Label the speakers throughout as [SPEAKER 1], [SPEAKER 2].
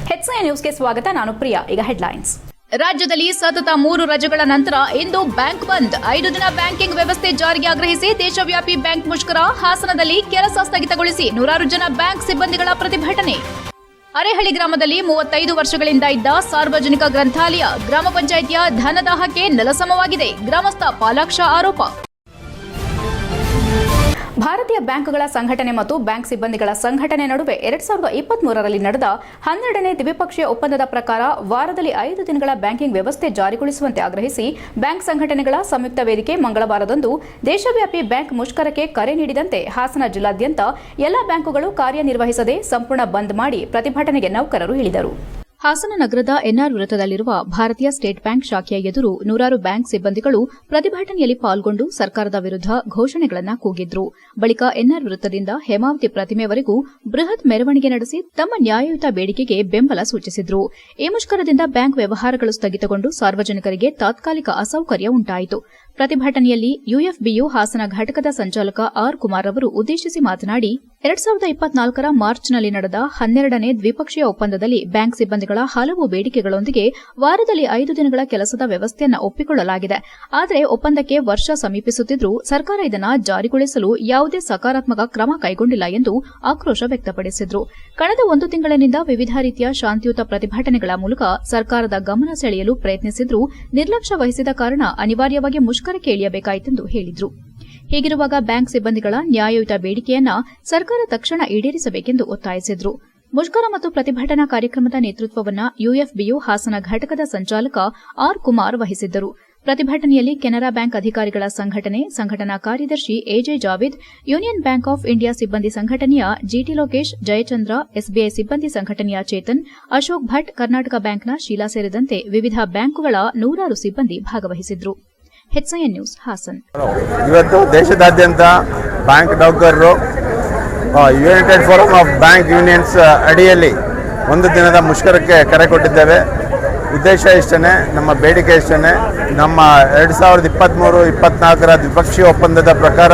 [SPEAKER 1] ಹೆಚ್ಐ ನ್ಯೂಸ್ಗೆ ಸ್ವಾಗತ. ನಾನು ಪ್ರಿಯಾ. ಈಗ ಹೆಡ್ಲೈನ್ಸ್.
[SPEAKER 2] ರಾಜ್ಯದಲ್ಲಿ ಸತತ 3 ರಜೆಗಳ ನಂತರ ಇಂದು ಬ್ಯಾಂಕ್ ಬಂದ್. 5 ದಿನ ಬ್ಯಾಂಕಿಂಗ್ ವ್ಯವಸ್ಥೆ ಜಾರಿಗೆ ಆಗ್ರಹಿಸಿ ದೇಶವ್ಯಾಪಿ ಬ್ಯಾಂಕ್ ಮುಷ್ಕರ. ಹಾಸನದಲ್ಲಿ ಕೆಲಸ ಸ್ಥಗಿತಗೊಳಿಸಿ ನೂರಾರು ಜನ ಬ್ಯಾಂಕ್ ಸಿಬ್ಬಂದಿಗಳ ಪ್ರತಿಭಟನೆ. ಅರೇಹಳ್ಳಿ ಗ್ರಾಮದಲ್ಲಿ 35 ವರ್ಷಗಳಿಂದ ಇದ್ದ ಸಾರ್ವಜನಿಕ ಗ್ರಂಥಾಲಯ ಗ್ರಾಮ ಪಂಚಾಯಿತಿಯ ಧನದಾಹಕ್ಕೆ ನೆಲಸಮವಾಗಿದೆ. ಗ್ರಾಮಸ್ಥ ಪಾಲಾಕ್ಷ ಆರೋಪ.
[SPEAKER 1] ಭಾರತೀಯ ಬ್ಯಾಂಕ್ಗಳ ಸಂಘಟನೆ ಮತ್ತು ಬ್ಯಾಂಕ್ ಸಿಬ್ಬಂದಿಗಳ ಸಂಘಟನೆ ನಡುವೆ 2023ರಲ್ಲಿ ನಡೆದ 12ನೇ ದ್ವಿಪಕ್ಷೀಯ ಒಪ್ಪಂದದ ಪ್ರಕಾರ ವಾರದಲ್ಲಿ 5 ದಿನಗಳ ಬ್ಯಾಂಕಿಂಗ್ ವ್ಯವಸ್ಥೆ ಜಾರಿಗೊಳಿಸುವಂತೆ ಆಗ್ರಹಿಸಿ ಬ್ಯಾಂಕ್ ಸಂಘಟನೆಗಳ ಸಂಯುಕ್ತ ವೇದಿಕೆ ಮಂಗಳವಾರದಂದು ದೇಶವ್ಯಾಪಿ ಬ್ಯಾಂಕ್ ಮುಷ್ಕರಕ್ಕೆ ಕರೆ ನೀಡಿದಂತೆ ಹಾಸನ ಜಿಲ್ಲಾದ್ಯಂತ ಎಲ್ಲಾ ಬ್ಯಾಂಕುಗಳು ಕಾರ್ಯನಿರ್ವಹಿಸದೆ ಸಂಪೂರ್ಣ ಬಂದ್ ಮಾಡಿ ಪ್ರತಿಭಟನೆಗೆ ನೌಕರರು ಇಳಿದರು.
[SPEAKER 2] ಹಾಸನ ನಗರದ ಎನ್ಆರ್ ವೃತ್ತದಲ್ಲಿರುವ ಭಾರತೀಯ ಸ್ಟೇಟ್ ಬ್ಯಾಂಕ್ ಶಾಖೆಯ ಎದುರು ನೂರಾರು ಬ್ಯಾಂಕ್ ಸಿಬ್ಬಂದಿಗಳು ಪ್ರತಿಭಟನೆಯಲ್ಲಿ ಪಾಲ್ಗೊಂಡು ಸರ್ಕಾರದ ವಿರುದ್ಧ ಘೋಷಣೆಗಳನ್ನು ಕೂಗಿದ್ರು. ಬಳಿಕ ಎನ್ಆರ್ ವೃತ್ತದಿಂದ ಹೇಮಾವತಿ ಪ್ರತಿಮೆವರೆಗೂ ಬೃಹತ್ ಮೆರವಣಿಗೆ ನಡೆಸಿ ತಮ್ಮ ನ್ಯಾಯಯುತ ಬೇಡಿಕೆಗೆ ಬೆಂಬಲ ಸೂಚಿಸಿದ್ರು. ಈ ಮುಷ್ಕರದಿಂದ ಬ್ಯಾಂಕ್ ವ್ಯವಹಾರಗಳು ಸ್ಥಗಿತಗೊಂಡು ಸಾರ್ವಜನಿಕರಿಗೆ ತಾತ್ಕಾಲಿಕ ಅಸೌಕರ್ಯ ಉಂಟಾಯಿತು. ಪ್ರತಿಭಟನೆಯಲ್ಲಿ ಯುಎಫ್ಬಿಯು ಹಾಸನ ಘಟಕದ ಸಂಚಾಲಕ ಆರ್ ಕುಮಾರ್ ಅವರು ಉದ್ದೇಶಿಸಿ ಮಾತನಾಡಿ 2024ರ ಮಾರ್ಚ್ನಲ್ಲಿ ನಡೆದ 12ನೇ ದ್ವಿಪಕ್ಷೀಯ ಒಪ್ಪಂದದಲ್ಲಿ ಬ್ಯಾಂಕ್ ಸಿಬ್ಬಂದಿಗಳ ಹಲವು ಬೇಡಿಕೆಗಳೊಂದಿಗೆ ವಾರದಲ್ಲಿ 5 ದಿನಗಳ ಕೆಲಸದ ವ್ಯವಸ್ಥೆಯನ್ನು ಒಪ್ಪಿಕೊಳ್ಳಲಾಗಿದೆ. ಆದರೆ ಒಪ್ಪಂದಕ್ಕೆ ವರ್ಷ ಸಮೀಪಿಸುತ್ತಿದ್ದರೂ ಸರ್ಕಾರ ಇದನ್ನು ಜಾರಿಗೊಳಿಸಲು ಯಾವುದೇ ಸಕಾರಾತ್ಮಕ ಕ್ರಮ ಕೈಗೊಂಡಿಲ್ಲ ಎಂದು ಆಕ್ರೋಶ ವ್ಯಕ್ತಪಡಿಸಿದರು. ಕಳೆದ 1 ತಿಂಗಳಿನಿಂದ ವಿವಿಧ ರೀತಿಯ ಶಾಂತಿಯುತ ಪ್ರತಿಭಟನೆಗಳ ಮೂಲಕ ಸರ್ಕಾರದ ಗಮನ ಸೆಳೆಯಲು ಪ್ರಯತ್ನಿಸಿದ್ರೂ ನಿರ್ಲಕ್ಷ್ಯ ವಹಿಸಿದ ಕಾರಣ ಅನಿವಾರ್ಯವಾಗಿ ಮುಷ್ಕರಕ್ಕೆ ಇಳಿಯಬೇಕಾಯಿತೆಂದು ಹೇಳಿದರು. ಹೀಗಿರುವಾಗ ಬ್ಯಾಂಕ್ ಸಿಬ್ಬಂದಿಗಳ ನ್ಯಾಯಯುತ ಬೇಡಿಕೆಯನ್ನ ಸರ್ಕಾರ ತಕ್ಷಣ ಈಡೇರಿಸಬೇಕೆಂದು ಒತ್ತಾಯಿಸಿದರು. ಮುಷ್ಕರ ಮತ್ತು ಪ್ರತಿಭಟನಾ ಕಾರ್ಯಕ್ರಮದ ನೇತೃತ್ವವನ್ನು ಯುಎಫ್ಬಿಯು ಹಾಸನ ಘಟಕದ ಸಂಚಾಲಕ ಆರ್ ಕುಮಾರ್ ವಹಿಸಿದ್ದರು. ಪ್ರತಿಭಟನೆಯಲ್ಲಿ ಕೆನರಾ ಬ್ಯಾಂಕ್ ಅಧಿಕಾರಿಗಳ ಸಂಘಟನಾ ಕಾರ್ಯದರ್ಶಿ AJ Javed, Union Bank of India ಸಿಬ್ಬಂದಿ ಸಂಘಟನೆಯ ಜಿಟಿ ಲೋಕೇಶ್, ಜಯಚಂದ್ರ, ಎಸ್ಬಿಐ ಸಿಬ್ಬಂದಿ ಸಂಘಟನೆಯ ಚೇತನ್, ಅಶೋಕ್ ಭಟ್, ಕರ್ನಾಟಕ ಬ್ಯಾಂಕ್ನ ಶೀಲಾ ಸೇರಿದಂತೆ ವಿವಿಧ ಬ್ಯಾಂಕುಗಳ ನೂರಾರು ಸಿಬ್ಬಂದಿ ಭಾಗವಹಿಸಿದ್ರು. HIN news Haasan.
[SPEAKER 3] ಇವತ್ತು ದೇಶದಾದ್ಯಂತ ಬ್ಯಾಂಕ್ ನೌಕರರು United forum of bank unions ಅಡಿಯಲ್ಲಿ 1 ದಿನದ ಮುಷ್ಕರಕ್ಕೆ ಕರೆ ಕೊಟ್ಟಿದ್ದೇವೆ. ಉದ್ದೇಶ ಇಷ್ಟೇ, ನಮ್ಮ ಬೇಡಿಕೆ ಇಷ್ಟೇ. ನಮ್ಮ 2023-24ರ ದ್ವಿಪಕ್ಷೀಯ ಒಪ್ಪಂದದ ಪ್ರಕಾರ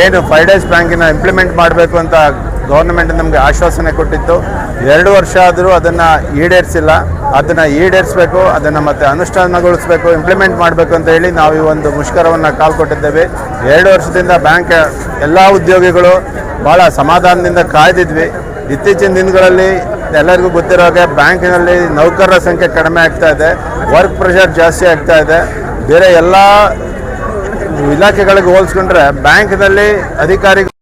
[SPEAKER 3] ಏನು 5 ಡೇಸ್ ಬ್ಯಾಂಕಿನ ಇಂಪ್ಲಿಮೆಂಟ್ ಮಾಡಬೇಕು ಅಂತ ಗೌರ್ಮೆಂಟ್ ನಮಗೆ ಆಶ್ವಾಸನೆ ಕೊಟ್ಟಿತ್ತು. 2 ವರ್ಷ ಆದರೂ ಅದನ್ನು ಈಡೇರಿಸಿಲ್ಲ. ಅದನ್ನು ಈಡೇರಿಸಬೇಕು, ಅದನ್ನು ಮತ್ತೆ ಅನುಷ್ಠಾನಗೊಳಿಸಬೇಕು, ಇಂಪ್ಲಿಮೆಂಟ್ ಮಾಡಬೇಕು ಅಂತ ಹೇಳಿ ನಾವು ಈ ಒಂದು ಮುಷ್ಕರವನ್ನು ಕಾಲ್ ಕೊಟ್ಟಿದ್ದೇವೆ. 2 ವರ್ಷದಿಂದ ಬ್ಯಾಂಕ್ ಎಲ್ಲ ಉದ್ಯೋಗಿಗಳು ಭಾಳ ಸಮಾಧಾನದಿಂದ ಕಾಯ್ದಿದ್ವಿ. ಇತ್ತೀಚಿನ ದಿನಗಳಲ್ಲಿ ಎಲ್ಲರಿಗೂ ಗೊತ್ತಿರೋ ಹಾಗೆ ಬ್ಯಾಂಕಿನಲ್ಲಿ ನೌಕರರ ಸಂಖ್ಯೆ ಕಡಿಮೆ ಆಗ್ತಾ ಇದೆ, ವರ್ಕ್ ಪ್ರೆಷರ್ ಜಾಸ್ತಿ ಆಗ್ತಾ ಇದೆ. ಬೇರೆ ಎಲ್ಲ ಇಲಾಖೆಗಳಿಗೆ ಹೋಲಿಸ್ಕೊಂಡ್ರೆ ಬ್ಯಾಂಕ್ನಲ್ಲಿ ಅಧಿಕಾರಿಗಳು.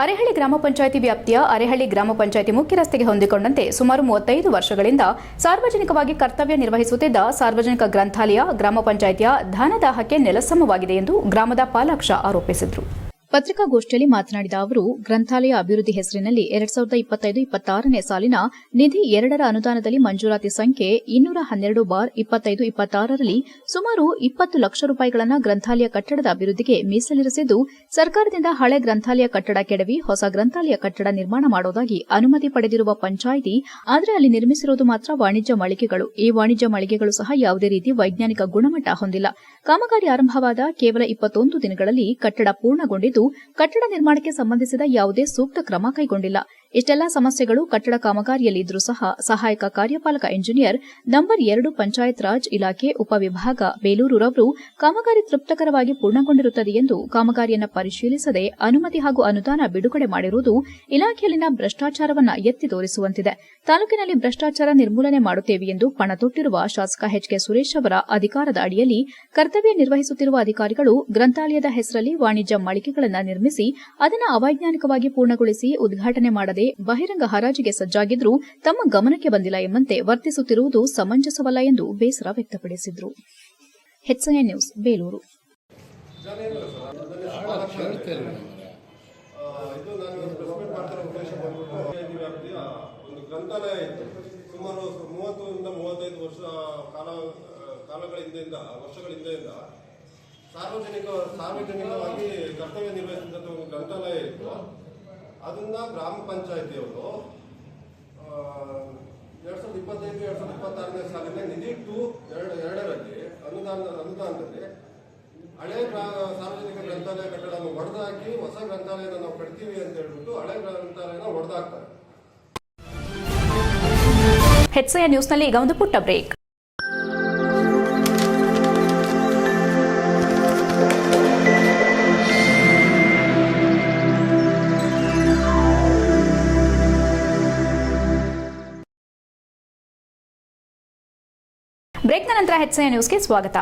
[SPEAKER 1] ಅರೇಹಳ್ಳಿ ಗ್ರಾಮ ಪಂಚಾಯಿತಿ ವ್ಯಾಪ್ತಿಯ ಅರೇಹಳ್ಳಿ ಗ್ರಾಮ ಪಂಚಾಯಿತಿ ಮುಖ್ಯ ರಸ್ತೆಗೆ ಹೊಂದಿಕೊಂಡಂತೆ ಸುಮಾರು 35 ವರ್ಷಗಳಿಂದ ಸಾರ್ವಜನಿಕವಾಗಿ ಕರ್ತವ್ಯ ನಿರ್ವಹಿಸುತ್ತಿದ್ದ ಸಾರ್ವಜನಿಕ ಗ್ರಂಥಾಲಯ ಗ್ರಾಮ ಪಂಚಾಯಿತಿಯ ಧನದಾಹಕ್ಕೆ ನೆಲಸಮವಾಗಿದೆ ಎಂದು ಗ್ರಾಮದ ಪಾಲಾಕ್ಷ ಆರೋಪಿಸಿದರು.
[SPEAKER 2] ಪತ್ರಿಕಾಗೋಷ್ಠಿಯಲ್ಲಿ ಮಾತನಾಡಿದ ಅವರು, ಗ್ರಂಥಾಲಯ ಅಭಿವೃದ್ಧಿ ಹೆಸರಿನಲ್ಲಿ 2025-26ನೇ ಸಾಲಿನ ನಿಧಿ 2ರ ಅನುದಾನದಲ್ಲಿ ಮಂಜೂರಾತಿ ಸಂಖ್ಯೆ 212/25-26ರಲ್ಲಿ ಸುಮಾರು 20 ಲಕ್ಷ ರೂಪಾಯಿಗಳನ್ನು ಗ್ರಂಥಾಲಯ ಕಟ್ಟಡದ ಅಭಿವೃದ್ಧಿಗೆ ಮೀಸಲಿರಿಸಿದ್ದು, ಸರ್ಕಾರದಿಂದ ಹಳೆ ಗ್ರಂಥಾಲಯ ಕಟ್ಟಡ ಕೆಡವಿ ಹೊಸ ಗ್ರಂಥಾಲಯ ಕಟ್ಟಡ ನಿರ್ಮಾಣ ಮಾಡುವುದಾಗಿ ಅನುಮತಿ ಪಡೆದಿರುವ ಪಂಚಾಯಿತಿ, ಆದರೆ ಅಲ್ಲಿ ನಿರ್ಮಿಸಿರುವುದು ಮಾತ್ರ ವಾಣಿಜ್ಯ ಮಳಿಗೆಗಳು. ಈ ವಾಣಿಜ್ಯ ಮಳಿಗೆಗಳು ಸಹ ಯಾವುದೇ ರೀತಿ ವೈಜ್ಞಾನಿಕ ಗುಣಮಟ್ಟ ಹೊಂದಿಲ್ಲ. ಕಾಮಗಾರಿ ಆರಂಭವಾದ ಕೇವಲ 21 ದಿನಗಳಲ್ಲಿ ಕಟ್ಟಡ ಪೂರ್ಣಗೊಂಡಿದ್ದು, ಕಟ್ಟಡ ನಿರ್ಮಾಣಕ್ಕೆ ಸಂಬಂಧಿಸಿದ ಯಾವುದೇ ಸೂಕ್ತ ಕ್ರಮ ಕೈಗೊಂಡಿಲ್ಲ. ಇಷ್ಟೆಲ್ಲಾ ಸಮಸ್ಯೆಗಳು ಕಟ್ಟಡ ಕಾಮಗಾರಿಯಲ್ಲಿದ್ದರೂ ಸಹ ಸಹಾಯಕ ಕಾರ್ಯಪಾಲಕ ಇಂಜಿನಿಯರ್ ನಂಬರ್ 2 ಪಂಚಾಯತ್ ರಾಜ್ ಇಲಾಖೆ ಉಪವಿಭಾಗ ಬೇಲೂರುರವರು ಕಾಮಗಾರಿ ತೃಪ್ತಕರವಾಗಿ ಪೂರ್ಣಗೊಂಡಿರುತ್ತದೆ ಎಂದು ಕಾಮಗಾರಿಯನ್ನು ಪರಿಶೀಲಿಸದೆ ಅನುಮತಿ ಹಾಗೂ ಅನುದಾನ ಬಿಡುಗಡೆ ಮಾಡಿರುವುದು ಇಲಾಖೆಯಲ್ಲಿನ ಭ್ರಷ್ಟಾಚಾರವನ್ನು ಎತ್ತಿ ತೋರಿಸುವಂತಿದೆ. ತಾಲೂಕಿನಲ್ಲಿ ಭ್ರಷ್ಟಾಚಾರ ನಿರ್ಮೂಲನೆ ಮಾಡುತ್ತೇವೆ ಎಂದು ಪಣ ತೊಟ್ಟಿರುವ ಶಾಸಕ ಎಚ್ಕೆ ಸುರೇಶ್ ಅವರ ಅಧಿಕಾರದ ಅಡಿಯಲ್ಲಿ ಕರ್ತವ್ಯ ನಿರ್ವಹಿಸುತ್ತಿರುವ ಅಧಿಕಾರಿಗಳು ಗ್ರಂಥಾಲಯದ ಹೆಸರಲ್ಲಿ ವಾಣಿಜ್ಯ ಮಳಿಗೆಗಳನ್ನು ನಿರ್ಮಿಸಿ ಅದನ್ನು ಅವೈಜ್ಞಾನಿಕವಾಗಿ ಪೂರ್ಣಗೊಳಿಸಿ ಉದ್ಘಾಟನೆ ಮಾಡದೆ ಬಹಿರಂಗ ಹರಾಜಿಗೆ ಸಜ್ಜಾಗಿದ್ರೂ ತಮ್ಮ ಗಮನಕ್ಕೆ ಬಂದಿಲ್ಲ ಎಂಬಂತೆ ವರ್ತಿಸುತ್ತಿರುವುದು ಸಮಂಜಸವಲ್ಲ ಎಂದು ಬೇಸರ ವ್ಯಕ್ತಪಡಿಸಿದರು. HIN news Belur.
[SPEAKER 4] ವರ್ಷಗಳ ಹಿಂದೆಯಿಂದ ಸಾರ್ವಜನಿಕವಾಗಿ ಕರ್ತವ್ಯ ನಿರ್ವಹಿಸಿದಂಥ ಒಂದು ಗ್ರಂಥಾಲಯ ಇತ್ತು. ಅದನ್ನ ಗ್ರಾಮ ಪಂಚಾಯಿತಿಯವರು 2025-2026ನೇ ಸಾಲಿನ ನಿಧಿ 2ರಲ್ಲಿ ಅನುದಾನದಲ್ಲಿ ಹಳೆ ಸಾರ್ವಜನಿಕ ಗ್ರಂಥಾಲಯ ಹೊಸ ಗ್ರಂಥಾಲಯನ ನಾವು ಕಟ್ತೀವಿ ಅಂತ ಹೇಳ್ಬಿಟ್ಟು ಹಳೆ ಗ್ರಂಥಾಲಯನ ಹೊಡೆದಾಕ್ತಾರೆ.
[SPEAKER 1] HCI ನ್ಯೂಸ್ನಲ್ಲಿ ಈಗ ಒಂದು ಪುಟ್ಟ ಬ್ರೇಕ್. ಬ್ರೇಕ್ನ ನಂತರ HCI ನ್ಯೂಸ್ಗೆ ಸ್ವಾಗತ.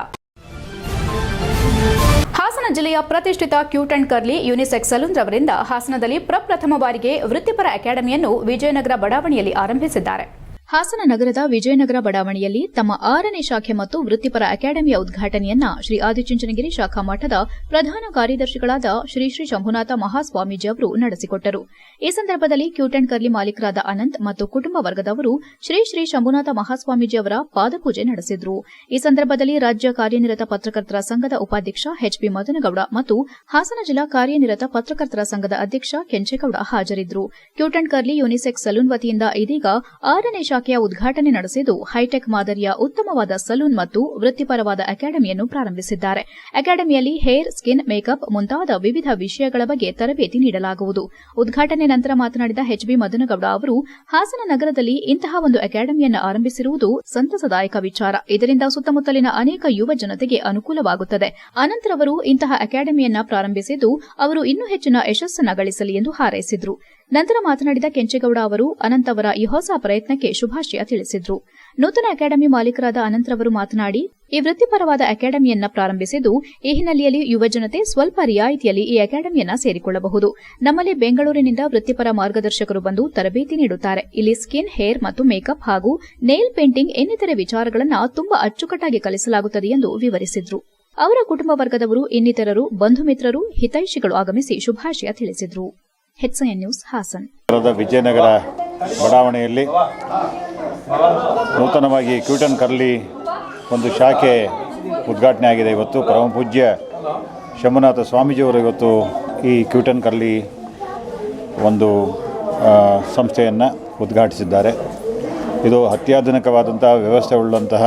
[SPEAKER 1] ಹಾಸನ ಜಿಲ್ಲೆಯ ಪ್ರತಿಷ್ಠಿತ cute and curly unisex salon ರವರಿಂದ ಹಾಸನದಲ್ಲಿ ಪ್ರಪ್ರಥಮ ಬಾರಿಗೆ ವೃತ್ತಿಪರ ಅಕಾಡೆಮಿಯನ್ನು ವಿಜಯನಗರ ಬಡಾವಣೆಯಲ್ಲಿ ಆರಂಭಿಸಿದ್ದಾರೆ.
[SPEAKER 2] ಹಾಸನ ನಗರದ ವಿಜಯನಗರ ಬಡಾವಣೆಯಲ್ಲಿ ತಮ್ಮ 6ನೇ ಶಾಖೆ ಮತ್ತು ವೃತ್ತಿಪರ ಅಕಾಡೆಮಿಯ ಉದ್ಘಾಟನೆಯನ್ನ ಶ್ರೀ ಆದಿಚುಂಚನಗಿರಿ ಶಾಖಾ ಮಠದ ಪ್ರಧಾನ ಕಾರ್ಯದರ್ಶಿಗಳಾದ ಶ್ರೀ ಶ್ರೀ ಶಂಭುನಾಥ ಮಹಾಸ್ವಾಮೀಜಿ ಅವರು ನಡೆಸಿಕೊಟ್ಟರು. ಈ ಸಂದರ್ಭದಲ್ಲಿ ಕ್ಯೂಟ್ ಅಂಡ್ ಕರ್ಲಿ ಮಾಲೀಕರಾದ ಅನಂತ್ ಮತ್ತು ಕುಟುಂಬ ವರ್ಗದವರು ಶ್ರೀ ಶ್ರೀ ಶಂಭುನಾಥ ಮಹಾಸ್ವಾಮೀಜಿ ಅವರ ಪಾದಪೂಜೆ ನಡೆಸಿದರು. ಈ ಸಂದರ್ಭದಲ್ಲಿ ರಾಜ್ಯ ಕಾರ್ಯನಿರತ ಪತ್ರಕರ್ತರ ಸಂಘದ ಉಪಾಧ್ಯಕ್ಷ HP ಮದನಗೌಡ ಮತ್ತು ಹಾಸನ ಜಿಲ್ಲಾ ಕಾರ್ಯನಿರತ ಪತ್ರಕರ್ತರ ಸಂಘದ ಅಧ್ಯಕ್ಷ ಕೆಂಚೇಗೌಡ ಹಾಜರಿದ್ದರು. Cute and curly unisex salon ವತಿಯಿಂದ ಇದೀಗ 6ನೇ ಶಾಖೆಯ ಉದ್ಘಾಟನೆ ನಡೆಸಿದ್ದು ಹೈಟೆಕ್ ಮಾದರಿಯ ಉತ್ತಮವಾದ ಸಲೂನ್ ಮತ್ತು ವೃತ್ತಿಪರವಾದ ಅಕಾಡೆಮಿಯನ್ನು ಪ್ರಾರಂಭಿಸಿದ್ದಾರೆ. ಅಕಾಡೆಮಿಯಲ್ಲಿ ಹೇರ್, ಸ್ಕಿನ್, ಮೇಕಪ್ ಮುಂತಾದ ವಿವಿಧ ವಿಷಯಗಳ ಬಗ್ಗೆ ತರಬೇತಿ ನೀಡಲಾಗುವುದು. ಉದ್ಘಾಟನೆ ನಂತರ ಮಾತನಾಡಿದ HB ಮದನಗೌಡ ಅವರು, ಹಾಸನ ನಗರದಲ್ಲಿ ಇಂತಹ ಒಂದು ಅಕಾಡೆಮಿಯನ್ನು ಆರಂಭಿಸಿರುವುದು ಸಂತಸದಾಯಕ ವಿಚಾರ. ಇದರಿಂದ ಸುತ್ತಮುತ್ತಲಿನ ಅನೇಕ ಯುವ ಜನತೆಗೆ ಅನುಕೂಲವಾಗುತ್ತದೆ. ಅನಂತರ ಅವರು ಇಂತಹ ಅಕಾಡೆಮಿಯನ್ನ ಪ್ರಾರಂಭಿಸಿದ್ದು ಅವರು ಇನ್ನೂ ಹೆಚ್ಚಿನ ಯಶಸ್ಸನ್ನು ಗಳಿಸಲಿ ಎಂದು ಹಾರೈಸಿದರು. ನಂತರ ಮಾತನಾಡಿದ ಕೆಂಚೇಗೌಡ ಅವರು ಅನಂತ್ ಅವರ ಈ ಹೊಸ ಪ್ರಯತ್ನಕ್ಕೆ ಶುಭಾಶಯ ತಿಳಿಸಿದರು. ನೂತನ ಅಕಾಡೆಮಿ ಮಾಲೀಕರಾದ ಅನಂತರವರು ಮಾತನಾಡಿ, ಈ ವೃತ್ತಿಪರವಾದ ಅಕಾಡೆಮಿಯನ್ನ ಪ್ರಾರಂಭಿಸಿದ್ದು ಈ ಹಿನ್ನೆಲೆಯಲ್ಲಿ ಯುವಜನತೆ ಸ್ವಲ್ಪ ರಿಯಾಯಿತಿಯಲ್ಲಿ ಈ ಅಕಾಡೆಮಿಯನ್ನ ಸೇರಿಕೊಳ್ಳಬಹುದು. ನಮ್ಮಲ್ಲಿ ಬೆಂಗಳೂರಿನಿಂದ ವೃತ್ತಿಪರ ಮಾರ್ಗದರ್ಶಕರು ಬಂದು ತರಬೇತಿ ನೀಡುತ್ತಾರೆ. ಇಲ್ಲಿ ಸ್ಕಿನ್, ಹೇರ್ ಮತ್ತು ಮೇಕಪ್ ಹಾಗೂ ನೇಲ್ ಪೇಂಟಿಂಗ್ ಇನ್ನಿತರೆ ವಿಚಾರಗಳನ್ನು ತುಂಬಾ ಅಚ್ಚುಕಟ್ಟಾಗಿ ಕಲಿಸಲಾಗುತ್ತದೆ ಎಂದು ವಿವರಿಸಿದರು. ಅವರ ಕುಟುಂಬ ವರ್ಗದವರು, ಇನ್ನಿತರರು, ಬಂಧು ಮಿತ್ರರು, ಹಿತೈಷಿಗಳು ಆಗಮಿಸಿ ಶುಭಾಶಯ ತಿಳಿಸಿದರು. HCI news Haasan.
[SPEAKER 5] ವಿಜಯನಗರ ಬಡಾವಣೆಯಲ್ಲಿ ನೂತನವಾಗಿ ಕ್ಯೂಟ್ ಅಂಡ್ ಕರ್ಲಿ ಒಂದು ಶಾಖೆ ಉದ್ಘಾಟನೆ ಆಗಿದೆ. ಇವತ್ತು ಪರಮ ಪೂಜ್ಯ ಶಂಭುನಾಥ ಸ್ವಾಮೀಜಿಯವರು ಇವತ್ತು ಈ ಕ್ಯೂಟ್ ಅಂಡ್ ಕರ್ಲಿ ಒಂದು ಸಂಸ್ಥೆಯನ್ನು ಉದ್ಘಾಟಿಸಿದ್ದಾರೆ. ಇದು ಅತ್ಯಾಧುನಿಕವಾದಂಥ ವ್ಯವಸ್ಥೆ ಉಳ್ಳಂತಹ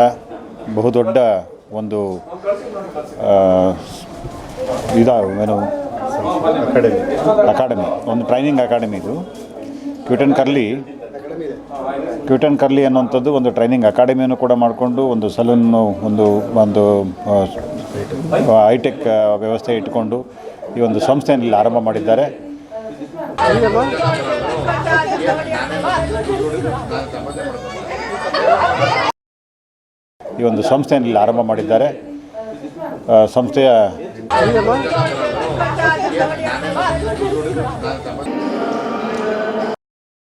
[SPEAKER 5] ಬಹುದೊಡ್ಡ ಒಂದು ಅಕಾಡೆಮಿ, ಒಂದು ಟ್ರೈನಿಂಗ್ ಅಕಾಡೆಮಿ. ಇದು ಕ್ಯೂಟ್ ಅಂಡ್ ಕರ್ಲಿ ಅನ್ನುವಂಥದ್ದು ಒಂದು ಟ್ರೈನಿಂಗ್ ಅಕಾಡೆಮಿಯನ್ನು ಕೂಡ ಮಾಡಿಕೊಂಡು ಒಂದು ಸಲೂನು ಒಂದು ಹೈಟೆಕ್ ವ್ಯವಸ್ಥೆ ಇಟ್ಟುಕೊಂಡು ಈ ಒಂದು ಸಂಸ್ಥೆಯಲ್ಲಿ ಆರಂಭ ಮಾಡಿದ್ದಾರೆ. ಈ ಒಂದು ಸಂಸ್ಥೆಯಲ್ಲಿ ಆರಂಭ ಮಾಡಿದ್ದಾರೆ. ಸಂಸ್ಥೆಯ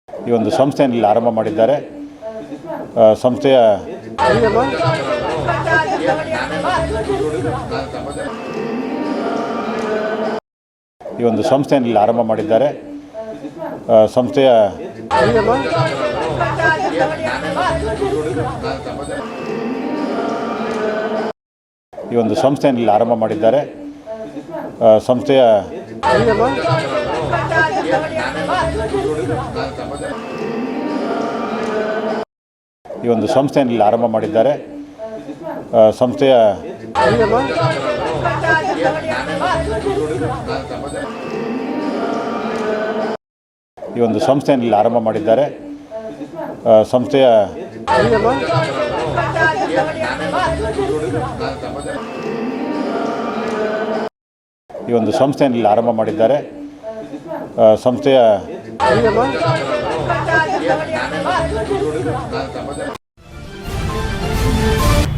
[SPEAKER 5] ಈ ಒಂದು ಸಂಸ್ಥೆಯಲ್ಲಿ ಆರಂಭ ಮಾಡಿದ್ದಾರೆ. ಸಂಸ್ಥೆಯ ಈ ಒಂದು ಸಂಸ್ಥೆಯಲ್ಲಿ ಆರಂಭ ಮಾಡಿದ್ದಾರೆ. ಸಂಸ್ಥೆಯ ಈ ಒಂದು ಸಂಸ್ಥೆಯಲ್ಲಿ ಆರಂಭ ಮಾಡಿದ್ದಾರೆ. ಸಂಸ್ಥೆಯ ಈ ಒಂದು ಸಂಸ್ಥೆಯಲ್ಲಿ ಆರಂಭ ಮಾಡಿದ್ದಾರೆ. ಸಂಸ್ಥೆಯ ಈ ಒಂದು ಸಂಸ್ಥೆಯಲ್ಲಿ ಆರಂಭ ಮಾಡಿದ್ದಾರೆ. ಸಂಸ್ಥೆಯ ಈ ಒಂದು ಸಂಸ್ಥೆಯಲ್ಲಿ ಆರಂಭ ಮಾಡಿದ್ದಾರೆ. ಸಂಸ್ಥೆಯ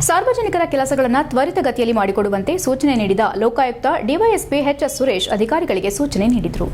[SPEAKER 1] ಸಾರ್ವಜನಿಕರ ಕೆಲಸಗಳನ್ನು ತ್ವರಿತಗತಿಯಲ್ಲಿ ಮಾಡಿಕೊಡುವಂತೆ ಸೂಚನೆ ನೀಡಿದ ಲೋಕಾಯುಕ್ತ ಡಿವೈಎಸ್ಪಿ HS ಸುರೇಶ್ ಅಧಿಕಾರಿಗಳಿಗೆ ಸೂಚನೆ ನೀಡಿದರು.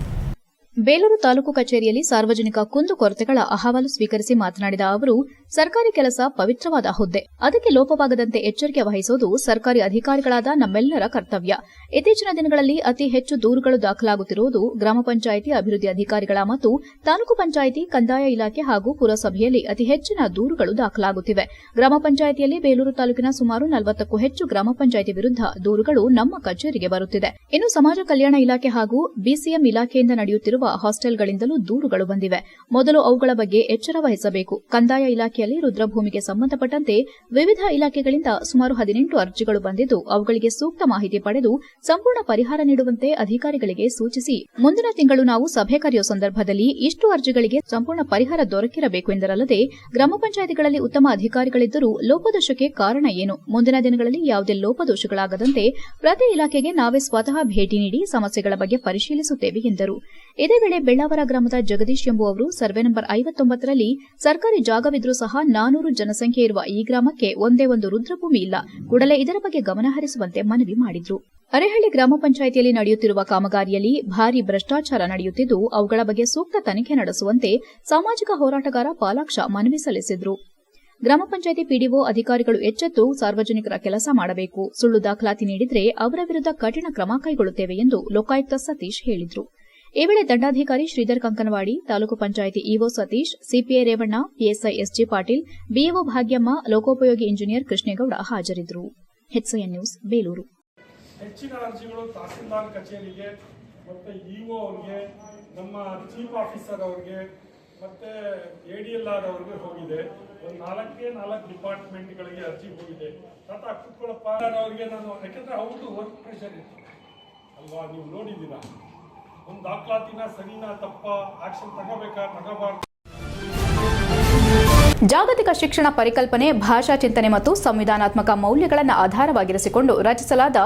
[SPEAKER 2] ಬೇಲೂರು ತಾಲೂಕು ಕಚೇರಿಯಲ್ಲಿ ಸಾರ್ವಜನಿಕ ಕುಂದುಕೊರತೆಗಳ ಅಹವಾಲು ಸ್ವೀಕರಿಸಿ ಮಾತನಾಡಿದ ಅವರು, ಸರ್ಕಾರಿ ಕೆಲಸ ಪವಿತ್ರವಾದ ಹುದ್ದೆ, ಅದಕ್ಕೆ ಲೋಪವಾಗದಂತೆ ಎಚ್ಚರಿಕೆ ವಹಿಸುವುದು ಸರ್ಕಾರಿ ಅಧಿಕಾರಿಗಳಾದ ನಮ್ಮೆಲ್ಲರ ಕರ್ತವ್ಯ. ಇತ್ತೀಚಿನ ದಿನಗಳಲ್ಲಿ ಅತಿ ಹೆಚ್ಚು ದೂರುಗಳು ದಾಖಲಾಗುತ್ತಿರುವುದು ಗ್ರಾಮ ಪಂಚಾಯಿತಿ ಅಭಿವೃದ್ಧಿ ಅಧಿಕಾರಿಗಳ ಮತ್ತು ತಾಲೂಕು ಪಂಚಾಯಿತಿ ಕಂದಾಯ ಇಲಾಖೆ ಹಾಗೂ ಪುರಸಭೆಯಲ್ಲಿ ಅತಿ ಹೆಚ್ಚಿನ ದೂರುಗಳು ದಾಖಲಾಗುತ್ತಿವೆ. ಗ್ರಾಮ ಪಂಚಾಯಿತಿಯಲ್ಲಿ ಬೇಲೂರು ತಾಲೂಕಿನ ಸುಮಾರು 40ಕ್ಕೂ ಹೆಚ್ಚು ಗ್ರಾಮ ಪಂಚಾಯಿತಿ ವಿರುದ್ಧ ದೂರುಗಳು ನಮ್ಮ ಕಚೇರಿಗೆ ಬರುತ್ತಿದೆ. ಇನ್ನು ಸಮಾಜ ಕಲ್ಯಾಣ ಇಲಾಖೆ ಹಾಗೂ BCM ಇಲಾಖೆಯಿಂದ ನಡೆಯುತ್ತಿರುವ ನಡೆಯುತ್ತಿರುವ ಹಾಸ್ಟೆಲ್ಗಳಿಂದಲೂ ದೂರುಗಳು ಬಂದಿವೆ. ಮೊದಲು ಅವುಗಳ ಬಗ್ಗೆ ಎಚ್ಚರ ವಹಿಸಬೇಕು. ಕಂದಾಯ ಇಲಾಖೆಯಲ್ಲಿ ರುದ್ರಭೂಮಿಗೆ ಸಂಬಂಧಪಟ್ಟಂತೆ ವಿವಿಧ ಇಲಾಖೆಗಳಿಂದ ಸುಮಾರು 18 ಅರ್ಜಿಗಳು ಬಂದಿದ್ದು, ಅವುಗಳಿಗೆ ಸೂಕ್ತ ಮಾಹಿತಿ ಪಡೆದು ಸಂಪೂರ್ಣ ಪರಿಹಾರ ನೀಡುವಂತೆ ಅಧಿಕಾರಿಗಳಿಗೆ ಸೂಚಿಸಿ ಮುಂದಿನ ತಿಂಗಳು ನಾವು ಸಭೆ ಕರೆಯುವ ಸಂದರ್ಭದಲ್ಲಿ ಇಷ್ಟು ಅರ್ಜಿಗಳಿಗೆ ಸಂಪೂರ್ಣ ಪರಿಹಾರ ದೊರಕಿರಬೇಕು ಎಂದರಲ್ಲದೆ, ಗ್ರಾಮ ಪಂಚಾಯಿತಿಗಳಲ್ಲಿ ಉತ್ತಮ ಅಧಿಕಾರಿಗಳಿದ್ದರೂ ಲೋಪದೋಷಕ್ಕೆ ಕಾರಣ ಏನು? ಮುಂದಿನ ದಿನಗಳಲ್ಲಿ ಯಾವುದೇ ಲೋಪದೋಷಗಳಾಗದಂತೆ ಪ್ರತಿ ಇಲಾಖೆಗೆ ನಾವೇ ಸ್ವತಃ ಭೇಟಿ ನೀಡಿ ಸಮಸ್ಯೆಗಳ ಬಗ್ಗೆ ಪರಿಶೀಲಿಸುತ್ತೇವೆ ಎಂದರು. ಇದೇ ವೇಳೆ ಬೆಳ್ಳಾವರ ಗ್ರಾಮದ ಜಗದೀಶ್ ಎಂಬುವವರು ಸರ್ವೆ ನಂಬರ್ 59ರಲ್ಲಿ ಸರ್ಕಾರಿ ಜಾಗವಿದ್ರೂ ಸಹ 400 ಜನಸಂಖ್ಯೆ ಇರುವ ಈ ಗ್ರಾಮಕ್ಕೆ ಒಂದೇ ಒಂದು ರುದ್ರಭೂಮಿ ಇಲ್ಲ. ಕೂಡಲೇ ಇದರ ಬಗ್ಗೆ ಗಮನ ಹರಿಸುವಂತೆ ಮನವಿ ಮಾಡಿದ್ರು. ಅರೇಹಳ್ಳಿ ಗ್ರಾಮ ಪಂಚಾಯಿತಿಯಲ್ಲಿ ನಡೆಯುತ್ತಿರುವ ಕಾಮಗಾರಿಯಲ್ಲಿ ಭಾರೀ ಭ್ರಷ್ಟಾಚಾರ ನಡೆಯುತ್ತಿದ್ದು, ಅವುಗಳ ಬಗ್ಗೆ ಸೂಕ್ತ ತನಿಖೆ ನಡೆಸುವಂತೆ ಸಾಮಾಜಿಕ ಹೋರಾಟಗಾರ ಪಾಲಾಕ್ಷ ಮನವಿ ಸಲ್ಲಿಸಿದ್ರು. ಗ್ರಾಮ ಪಂಚಾಯಿತಿ ಪಿಡಿಒ ಅಧಿಕಾರಿಗಳು ಎಚ್ಚೆತ್ತು ಸಾರ್ವಜನಿಕರ ಕೆಲಸ ಮಾಡಬೇಕು. ಸುಳ್ಳು ದಾಖಲಾತಿ ನೀಡಿದರೆ ಅವರ ವಿರುದ್ಧ ಕಠಿಣ ಕ್ರಮ ಕೈಗೊಳ್ಳುತ್ತೇವೆ ಎಂದು ಲೋಕಾಯುಕ್ತ ಸತೀಶ್ ಹೇಳಿದರು. ಈ ವೇಳೆ ದಂಡಾಧಿಕಾರಿ Shridhar Kankanawadi, taluk panchayat EO Satish, CPI Revanna, PSI SG Patil, BEO Bhagyamma, ಲೋಕೋಪಯೋಗಿ ಇಂಜಿನಿಯರ್ ಕೃಷ್ಣೇಗೌಡ ಹಾಜರಿದ್ದರು. HCN news, Belur.
[SPEAKER 6] ಹೆಚ್ಚಿನ ಅರ್ಜಿಗಳು ತಹಸೀಲ್ದಾರ್ ಕಚೇರಿಗೆ ಮತ್ತು ಇಒ ಅವರಿಗೆ, ನಮ್ಮ ಚೀಫ್ ಆಫೀಸರ್ ಅವರಿಗೆ ಮತ್ತು ADLR ಅವರಿಗೆ ಹೋಗಿದೆ. ಒಂದು 4 ಡಿಪಾರ್ಟ್ಮೆಂಟ್ಗಳಿಗೆ ಅರ್ಜಿ ಹೋಗಿದೆ. ತಾತ ಕುತ್ಕೊಳ್ಳಪ್ಪ ಅವರಿಗೆ ನಾನು, ಯಾಕೆಂದರೆ ಅವ್ರದ್ದು ವರ್ಕ್ ಪ್ರೆಷರ್ ಇತ್ತು ಅಲ್ವಾ, ನೀವು ನೋಡಿದ್ದೀರಾ. ಒಂದು ದಾಖಲಾತಿನ ಸರಿನಾ ತಪ್ಪ ಆಕ್ಷನ್ ತಗೋಬೇಕಾ ತಗೋಬಾರ್ದು.
[SPEAKER 1] ಜಾಗತಿಕ ಶಿಕ್ಷಣ ಪರಿಕಲ್ಪನೆ, ಭಾಷಾ ಚಿಂತನೆ ಮತ್ತು ಸಂವಿಧಾನಾತ್ಮಕ ಮೌಲ್ಯಗಳನ್ನು ಆಧಾರವಾಗಿರಿಸಿಕೊಂಡು ರಚಿಸಲಾದ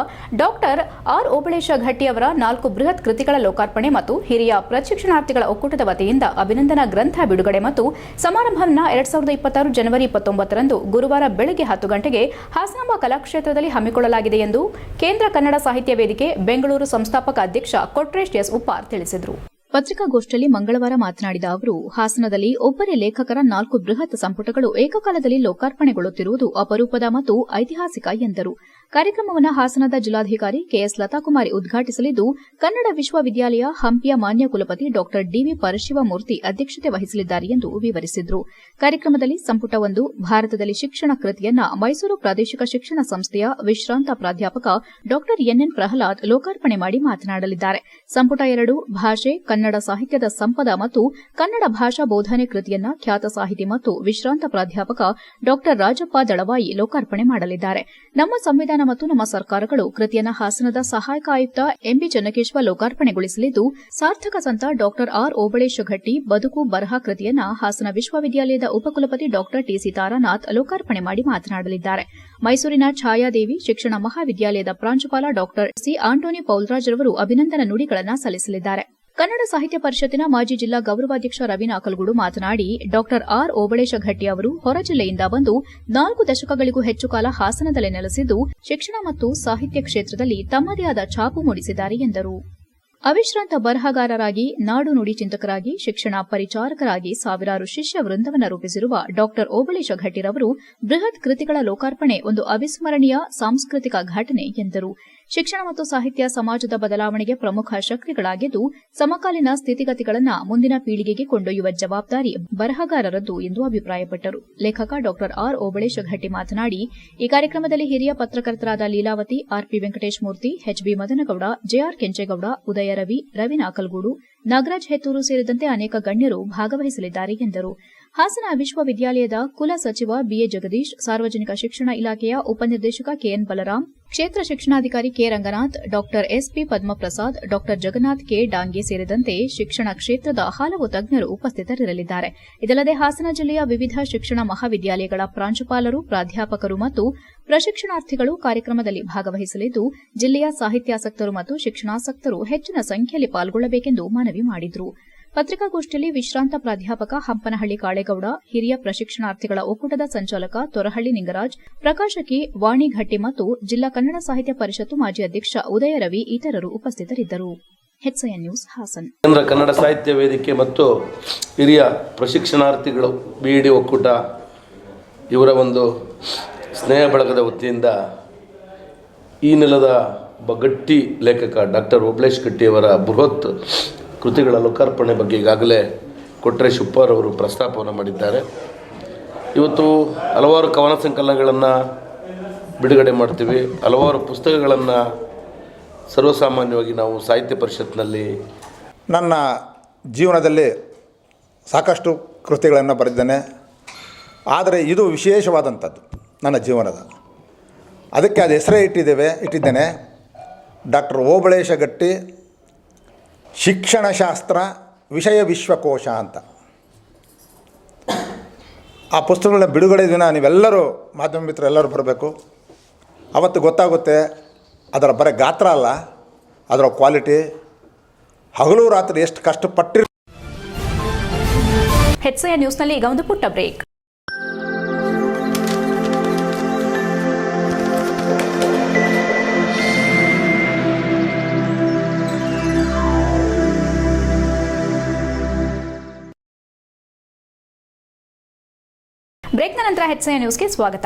[SPEAKER 1] ಡಾಕ್ಟರ್ ಆರ್ ಓಬಳೇಶ ಘಟ್ಟಿಯವರ 4 ಬೃಹತ್ ಕೃತಿಗಳ ಲೋಕಾರ್ಪಣೆ ಮತ್ತು ಹಿರಿಯ ಪ್ರಶಿಕ್ಷಣಾರ್ಥಿಗಳ ಒಕ್ಕೂಟದ ವತಿಯಿಂದ ಅಭಿನಂದನಾ ಗ್ರಂಥ ಬಿಡುಗಡೆ ಮತ್ತು ಸಮಾರಂಭವನ್ನು 2026 ಜನವರಿ 29ರಂದು ಗುರುವಾರ ಬೆಳಗ್ಗೆ 10 ಗಂಟೆಗೆ ಹಾಸನಾಂಬ ಕಲಾಕ್ಷೇತ್ರದಲ್ಲಿ ಹಮ್ಮಿಕೊಳ್ಳಲಾಗಿದೆ ಎಂದು ಕೇಂದ್ರ ಕನ್ನಡ ಸಾಹಿತ್ಯ ವೇದಿಕೆ ಬೆಂಗಳೂರು ಸಂಸ್ಥಾಪಕ ಅಧ್ಯಕ್ಷ ಕೊಟ್ರೇಶ್ ಎಸ್ ಉಪ್ಪಾರ್ ತಿಳಿಸಿದರು.
[SPEAKER 2] ಪತ್ರಿಕಾಗೋಷ್ಠಿಯಲ್ಲಿ ಮಂಗಳವಾರ ಮಾತನಾಡಿದ ಅವರು, ಹಾಸನದಲ್ಲಿ ಒಬ್ಬರೇ ಲೇಖಕರ 4 ಬೃಹತ್ ಸಂಪುಟಗಳು ಏಕಕಾಲದಲ್ಲಿ ಲೋಕಾರ್ಪಣೆಗೊಳ್ಳುತ್ತಿರುವುದು ಅಪರೂಪದ ಮತ್ತು ಐತಿಹಾಸಿಕ ಎಂದರು. ಕಾರ್ಯಕ್ರಮವನ್ನು ಹಾಸನದ ಜಿಲ್ಲಾಧಿಕಾರಿ ಕೆಎಸ್ ಲತಾಕುಮಾರಿ ಉದ್ಘಾಟಿಸಲಿದ್ದು, ಕನ್ನಡ ವಿಶ್ವವಿದ್ಯಾಲಯ ಹಂಪಿಯ ಮಾನ್ಯ ಕುಲಪತಿ ಡಾ ಡಿವಿ ಪರಶಿವಮೂರ್ತಿ ಅಧ್ಯಕ್ಷತೆ ವಹಿಸಲಿದ್ದಾರೆ ಎಂದು ವಿವರಿಸಿದರು. ಕಾರ್ಯಕ್ರಮದಲ್ಲಿ ಸಂಪುಟ 1 ಭಾರತದಲ್ಲಿ ಶಿಕ್ಷಣ ಕೃತಿಯನ್ನ ಮೈಸೂರು ಪ್ರಾದೇಶಿಕ ಶಿಕ್ಷಣ ಸಂಸ್ಥೆಯ ವಿಶ್ರಾಂತ ಪ್ರಾಧ್ಯಾಪಕ ಡಾ ಎನ್ಎನ್ ಪ್ರಹ್ಲಾದ್ ಲೋಕಾರ್ಪಣೆ ಮಾಡಿ ಮಾತನಾಡಲಿದ್ದಾರೆ. ಸಂಪುಟ 2 ಭಾಷೆ, ಕನ್ನಡ ಸಾಹಿತ್ಯದ ಸಂಪದ ಮತ್ತು ಕನ್ನಡ ಭಾಷಾ ಬೋಧನೆ ಕೃತಿಯನ್ನ ಖ್ಯಾತ ಸಾಹಿತಿ ಮತ್ತು ವಿಶ್ರಾಂತ ಪ್ರಾಧ್ಯಾಪಕ ಡಾ ರಾಜಪ್ಪ ದಳವಾಯಿ ಲೋಕಾರ್ಪಣೆ ಮಾಡಲಿದ್ದಾರೆ. ನಮ್ಮ ಸಂವಿಧಾನ ಮತ್ತು ನಮ್ಮ ಸರ್ಕಾರಗಳು ಕೃತಿಯನ್ನ ಹಾಸನದ ಸಹಾಯಕ ಆಯುಕ್ತ ಎಂಬಿ ಚನ್ನಕೇಶ್ವ ಲೋಕಾರ್ಪಣೆಗೊಳಿಸಲಿದ್ದು, ಸಾರ್ಥಕ ಸಂತ ಡಾ ಆರ್ ಓಬಳೇಶ ಘಟ್ಟಿ ಬದುಕು ಬರಹ ಕೃತಿಯನ್ನ ಹಾಸನ ವಿಶ್ವವಿದ್ಯಾಲಯದ ಉಪಕುಲಪತಿ ಡಾ ಟಿಸಿ ತಾರಾನಾಥ್ ಲೋಕಾರ್ಪಣೆ ಮಾಡಿ ಮಾತನಾಡಲಿದ್ದಾರೆ. ಮೈಸೂರಿನ ಛಾಯಾದೇವಿ ಶಿಕ್ಷಣ ಮಹಾವಿದ್ಯಾಲಯದ ಪ್ರಾಂಶುಪಾಲ ಡಾ ಸಿ ಆಂಟೋನಿ ಪೌಲ್ರಾಜ್ ರವರು ಅಭಿನಂದನಾ ನುಡಿಗಳನ್ನು ಸಲ್ಲಿಸಲಿದ್ದಾರೆ. ಕನ್ನಡ ಸಾಹಿತ್ಯ ಪರಿಷತ್ತಿನ ಮಾಜಿ ಜಿಲ್ಲಾ ಗೌರವಾಧ್ಯಕ್ಷ ರವಿ ನಾಕಲಗೂಡು ಮಾತನಾಡಿ, ಡಾ ಆರ್ ಓಬಳೇಶ ಘಟ್ಟಿ ಅವರು ಹೊರ ಜಿಲ್ಲೆಯಿಂದ ಬಂದು 4 ದಶಕಗಳಿಗೂ ಹೆಚ್ಚು ಕಾಲ ಹಾಸನದಲ್ಲೇ ನೆಲೆಸಿದ್ದು, ಶಿಕ್ಷಣ ಮತ್ತು ಸಾಹಿತ್ಯ ಕ್ಷೇತ್ರದಲ್ಲಿ ತಮ್ಮದೇ ಆದ ಛಾಪು ಮೂಡಿಸಿದ್ದಾರೆ ಎಂದರು. ಅವಿಶ್ರಾಂತ ಬರಹಗಾರರಾಗಿ, ನಾಡು ನುಡಿ ಚಿಂತಕರಾಗಿ, ಶಿಕ್ಷಣ ಪರಿಚಾರಕರಾಗಿ ಸಾವಿರಾರು ಶಿಷ್ಯ ವೃಂದವನ್ನು ರೂಪಿಸಿರುವ ಡಾ ಓಬಳೇಶ ಘಟ್ಟಿರವರು ಬೃಹತ್ ಕೃತಿಗಳ ಲೋಕಾರ್ಪಣೆ ಒಂದು ಅವಿಸ್ಮರಣೀಯ ಸಾಂಸ್ಕೃತಿಕ ಘಟನೆ ಎಂದರು. ಶಿಕ್ಷಣ ಮತ್ತು ಸಾಹಿತ್ಯ ಸಮಾಜದ ಬದಲಾವಣೆಗೆ ಪ್ರಮುಖ ಶಕ್ತಿಗಳಾಗಿದ್ದು, ಸಮಕಾಲೀನ ಸ್ಥಿತಿಗತಿಗಳನ್ನು ಮುಂದಿನ ಪೀಳಿಗೆಗೆ ಕೊಂಡೊಯ್ಯುವ ಜವಾಬ್ದಾರಿ ಬರಹಗಾರರದ್ದು ಎಂದು ಅಭಿಪ್ರಾಯಪಟ್ಟರು. ಲೇಖಕ ಡಾ ಆರ್ ಓಬಳೇಶ ಘಟ್ಟಿ ಮಾತನಾಡಿ, ಈ ಕಾರ್ಯಕ್ರಮದಲ್ಲಿ ಹಿರಿಯ ಪತ್ರಕರ್ತರಾದ ಲೀಲಾವತಿ, ಆರ್ಪಿ ವೆಂಕಟೇಶ್ ಮೂರ್ತಿ, ಎಚ್ಬಿ ಮದನಗೌಡ, ಜೆಆರ್ ಕೆಂಚೇಗೌಡ, ಉದಯ ರವಿ ನಾಕಲಗೂಡು, ನಾಗರಾಜ್ ಹೆತ್ತೂರು ಸೇರಿದಂತೆ ಅನೇಕ ಗಣ್ಯರು ಭಾಗವಹಿಸಲಿದ್ದಾರೆ ಎಂದರು. ಹಾಸನ ವಿಶ್ವವಿದ್ಯಾಲಯದ ಕುಲ ಸಚಿವ ಬಿಎ ಜಗದೀಶ್, ಸಾರ್ವಜನಿಕ ಶಿಕ್ಷಣ ಇಲಾಖೆಯ ಉಪನಿರ್ದೇಶಕ ಕೆಎನ್ ಬಲರಾಮ್, ಕ್ಷೇತ್ರ ಶಿಕ್ಷಣಾಧಿಕಾರಿ ಕೆ ರಂಗನಾಥ್, ಡಾ ಎಸ್ಪಿ ಪದ್ಮಪ್ರಸಾದ್, ಡಾ ಜಗನ್ನಾಥ್ ಕೆ ಡಾಂಗೆ ಸೇರಿದಂತೆ ಶಿಕ್ಷಣ ಕ್ಷೇತ್ರದ ಹಲವು ತಜ್ಞರು ಉಪಸ್ಥಿತರಿರಲಿದ್ದಾರೆ. ಇದಲ್ಲದೆ ಹಾಸನ ಜಿಲ್ಲೆಯ ವಿವಿಧ ಶಿಕ್ಷಣ ಮಹಾವಿದ್ಯಾಲಯಗಳ ಪ್ರಾಂಶುಪಾಲರು, ಪ್ರಾಧ್ಯಾಪಕರು ಮತ್ತು ಪ್ರಶಿಕ್ಷಣಾರ್ಥಿಗಳು ಕಾರ್ಯಕ್ರಮದಲ್ಲಿ ಭಾಗವಹಿಸಲಿದ್ದು, ಜಿಲ್ಲೆಯ ಸಾಹಿತ್ಯಾಸಕ್ತರು ಮತ್ತು ಶಿಕ್ಷಣಾಸಕ್ತರು ಹೆಚ್ಚಿನ ಸಂಖ್ಯೆಯಲ್ಲಿ ಪಾಲ್ಗೊಳ್ಳಬೇಕೆಂದು ಮನವಿ ಮಾಡಿದರು. ಪತ್ರಿಕಾಗೋಷ್ಠಿಯಲ್ಲಿ ವಿಶ್ರಾಂತ ಪ್ರಾಧ್ಯಾಪಕ ಹಂಪನಹಳ್ಳಿ ಕಾಳೇಗೌಡ, ಹಿರಿಯ ಪ್ರಶಿಕ್ಷಣಾರ್ಥಿಗಳ ಒಕ್ಕೂಟದ ಸಂಚಾಲಕ ತೊರಹಳ್ಳಿ ನಿಂಗರಾಜ್, ಪ್ರಕಾಶಕಿ ವಾಣಿ ಘಟ್ಟಿ ಮತ್ತು ಜಿಲ್ಲಾ ಕನ್ನಡ ಸಾಹಿತ್ಯ ಪರಿಷತ್ತು ಮಾಜಿ ಅಧ್ಯಕ್ಷ ಉದಯ ರವಿ ಇತರರು ಉಪಸ್ಥಿತರಿದ್ದರು. HCN news, Hassan.
[SPEAKER 7] ಕೇಂದ್ರ ಕನ್ನಡ ಸಾಹಿತ್ಯ ವೇದಿಕೆ ಮತ್ತು ಹಿರಿಯ ಪ್ರಶಿಕ್ಷಣಾರ್ಥಿಗಳು ಬಿಇಡಿ ಒಕ್ಕೂಟ ಇವರ ಒಂದು ಸ್ನೇಹ ಬಳಗದ ವತಿಯಿಂದ ಈ ನೆಲದ ಗಟ್ಟಿ ಲೇಖಕ ಡಾಕ್ಟರ್ ಓಬಳೇಶ್ ಘಟ್ಟಿಯವರ ಬೃಹತ್ ಕೃತಿಗಳ ಲೋಕಾರ್ಪಣೆ ಬಗ್ಗೆ ಈಗಾಗಲೇ ಕೊಟ್ರೇಶ್ ಉಪ್ಪಾರ್ ಅವರು ಪ್ರಸ್ತಾಪವನ್ನು ಮಾಡಿದ್ದಾರೆ. ಇವತ್ತು ಹಲವಾರು ಕವನ ಸಂಕಲನಗಳನ್ನು ಬಿಡುಗಡೆ ಮಾಡ್ತೀವಿ, ಹಲವಾರು ಪುಸ್ತಕಗಳನ್ನು ಸರ್ವಸಾಮಾನ್ಯವಾಗಿ ನಾವು ಸಾಹಿತ್ಯ ಪರಿಷತ್ನಲ್ಲಿ.
[SPEAKER 8] ನನ್ನ ಜೀವನದಲ್ಲಿ ಸಾಕಷ್ಟು ಕೃತಿಗಳನ್ನು ಬರೆದಿದ್ದೇನೆ. ಆದರೆ ಇದು ವಿಶೇಷವಾದಂಥದ್ದು ನನ್ನ ಜೀವನದ. ಅದಕ್ಕೆ ಅದು ಹೆಸರೇ ಇಟ್ಟಿದ್ದೇನೆ ಡಾಕ್ಟರ್ ಓಬಳೇಶ ಗಟ್ಟಿ ಶಿಕ್ಷಣಶಾಸ್ತ್ರ ವಿಷಯ ವಿಶ್ವಕೋಶ ಅಂತ. ಆ ಪುಸ್ತಕಗಳ ಬಿಡುಗಡೆ ದಿನ ನೀವೆಲ್ಲರೂ ಮಾಧ್ಯಮ ಮಿತ್ರರೆಲ್ಲರೂ ಬರಬೇಕು. ಅವತ್ತು ಗೊತ್ತಾಗುತ್ತೆ ಅದರ ಬರೀ ಗಾತ್ರ ಅಲ್ಲ, ಅದರ ಕ್ವಾಲಿಟಿ, ಹಗಲು ರಾತ್ರಿ ಎಷ್ಟು ಕಷ್ಟಪಟ್ಟಿರ್.
[SPEAKER 1] HCI ನ್ಯೂಸ್ನಲ್ಲಿ ಈಗ ಒಂದು ಪುಟ್ಟ ಬ್ರೇಕ್. ಬ್ರೇಕ್ನ ನಂತರ HCI ನ್ಯೂಸ್ಗೆ ಸ್ವಾಗತ.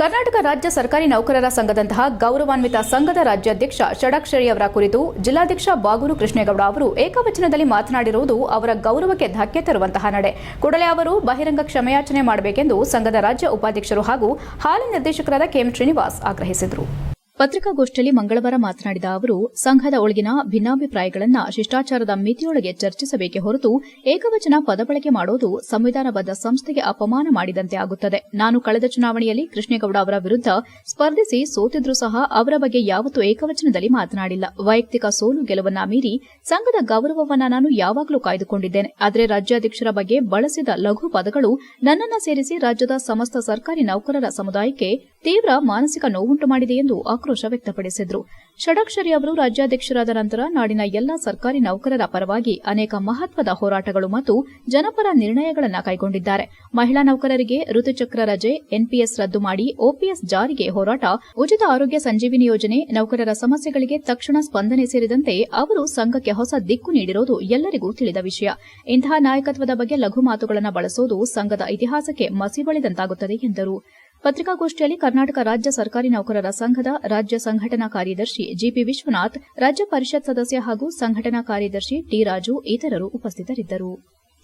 [SPEAKER 1] ಕರ್ನಾಟಕ ರಾಜ್ಯ ಸರ್ಕಾರಿ ನೌಕರರ ಸಂಘದಂತಹ ಗೌರವಾನ್ವಿತ ಸಂಘದ ರಾಜ್ಯಾಧ್ಯಕ್ಷ ಷಡಕ್ಷರಿ ಅವರ ಕುರಿತು ಜಿಲ್ಲಾಧ್ಯಕ್ಷ ಬಾಗೂರು ಕೃಷ್ಣೇಗೌಡ ಅವರು ಏಕವಚನದಲ್ಲಿ ಮಾತನಾಡಿರುವುದು ಅವರ ಗೌರವಕ್ಕೆ ಧಕ್ಕೆ ತರುವಂತಹ ನಡೆ. ಕೂಡಲೇ ಅವರು ಬಹಿರಂಗ ಕ್ಷಮೆಯಾಚನೆ ಮಾಡಬೇಕೆಂದು ಸಂಘದ ರಾಜ್ಯ ಉಪಾಧ್ಯಕ್ಷರು ಹಾಗೂ ಹಾಲಿ ನಿರ್ದೇಶಕರಾದ KM ಶ್ರೀನಿವಾಸ್ ಆಗ್ರಹಿಸಿದರು.
[SPEAKER 2] ಪತ್ರಿಕಾಗೋಷ್ಠಿಯಲ್ಲಿ ಮಂಗಳವಾರ ಮಾತನಾಡಿದ ಅವರು, ಸಂಘದ ಒಳಗಿನ ಭಿನ್ನಾಭಿಪ್ರಾಯಗಳನ್ನು ಶಿಷ್ಟಾಚಾರದ ಮಿತಿಯೊಳಗೆ ಚರ್ಚಿಸಬೇಕೇ ಹೊರತು ಏಕವಚನ ಪದ ಬಳಕೆ ಮಾಡೋದು ಸಂವಿಧಾನಬದ್ಧ ಸಂಸ್ಥೆಗೆ ಅಪಮಾನ ಮಾಡಿದಂತೆ ಆಗುತ್ತದೆ. ನಾನು ಕಳೆದ ಚುನಾವಣೆಯಲ್ಲಿ ಕೃಷ್ಣೇಗೌಡ ಅವರ ವಿರುದ್ಧ ಸ್ಪರ್ಧಿಸಿ ಸೋತಿದ್ರೂ ಸಹ ಅವರ ಬಗ್ಗೆ ಯಾವತ್ತೂ ಏಕವಚನದಲ್ಲಿ ಮಾತನಾಡಿಲ್ಲ. ವೈಯಕ್ತಿಕ ಸೋಲು ಗೆಲುವನ್ನ ಮೀರಿ ಸಂಘದ ಗೌರವವನ್ನ ನಾನು ಯಾವಾಗಲೂ ಕಾಯ್ದುಕೊಂಡಿದ್ದೇನೆ. ಆದರೆ ರಾಜ್ಯಾಧ್ಯಕ್ಷರ ಬಗ್ಗೆ ಬಳಸಿದ ಲಘು ಪದಗಳು ನನ್ನನ್ನ ಸೇರಿಸಿ ರಾಜ್ಯದ ಸಮಸ್ತ ಸರ್ಕಾರಿ ನೌಕರರ ಸಮುದಾಯಕ್ಕೆ ತೀವ್ರ ಮಾನಸಿಕ ನೋವುಂಟು ಮಾಡಿದೆ ಎಂದು ಆಕ್ರೋಶ ವ್ಯಕ್ತಪಡಿಸಿದರು. ಷಡಕ್ಷರಿ ಅವರು ರಾಜ್ಯಾಧ್ಯಕ್ಷರಾದ ನಂತರ ನಾಡಿನ ಎಲ್ಲಾ ಸರ್ಕಾರಿ ನೌಕರರ ಪರವಾಗಿ ಅನೇಕ ಮಹತ್ವದ ಹೋರಾಟಗಳು ಮತ್ತು ಜನಪರ ನಿರ್ಣಯಗಳನ್ನು ಕೈಗೊಂಡಿದ್ದಾರೆ. ಮಹಿಳಾ ನೌಕರರಿಗೆ ಋತುಚಕ್ರ ರಜೆ, NPS ರದ್ದು ಮಾಡಿ OPS ಜಾರಿಗೆ ಹೋರಾಟ, ಉಚಿತ ಆರೋಗ್ಯ ಸಂಜೀವಿನಿ ಯೋಜನೆ, ನೌಕರರ ಸಮಸ್ಯೆಗಳಿಗೆ ತಕ್ಷಣ ಸ್ಪಂದನೆ ಸೇರಿದಂತೆ ಅವರು ಸಂಘಕ್ಕೆ ಹೊಸ ದಿಕ್ಕು ನೀಡಿರುವುದು ಎಲ್ಲರಿಗೂ ತಿಳಿದ ವಿಷಯ. ಇಂತಹ ನಾಯಕತ್ವದ ಬಗ್ಗೆ ಲಘು ಮಾತುಗಳನ್ನು ಬಳಸೋದು ಸಂಘದ ಇತಿಹಾಸಕ್ಕೆ ಮಸಿ ಬಳಿದಂತಾಗುತ್ತದೆ ಎಂದರು. ಪತ್ರಿಕಾಗೋಷ್ಠಿಯಲ್ಲಿ ಕರ್ನಾಟಕ ರಾಜ್ಯ ಸರ್ಕಾರಿ ನೌಕರರ ಸಂಘದ ರಾಜ್ಯ ಸಂಘಟನಾ ಕಾರ್ಯದರ್ಶಿ GP ವಿಶ್ವನಾಥ್, ರಾಜ್ಯ ಪರಿಷತ್ ಸದಸ್ಯ ಹಾಗೂ ಸಂಘಟನಾ ಕಾರ್ಯದರ್ಶಿ T ರಾಜು ಇತರರು ಉಪಸ್ಥಿತರಿದ್ದರು.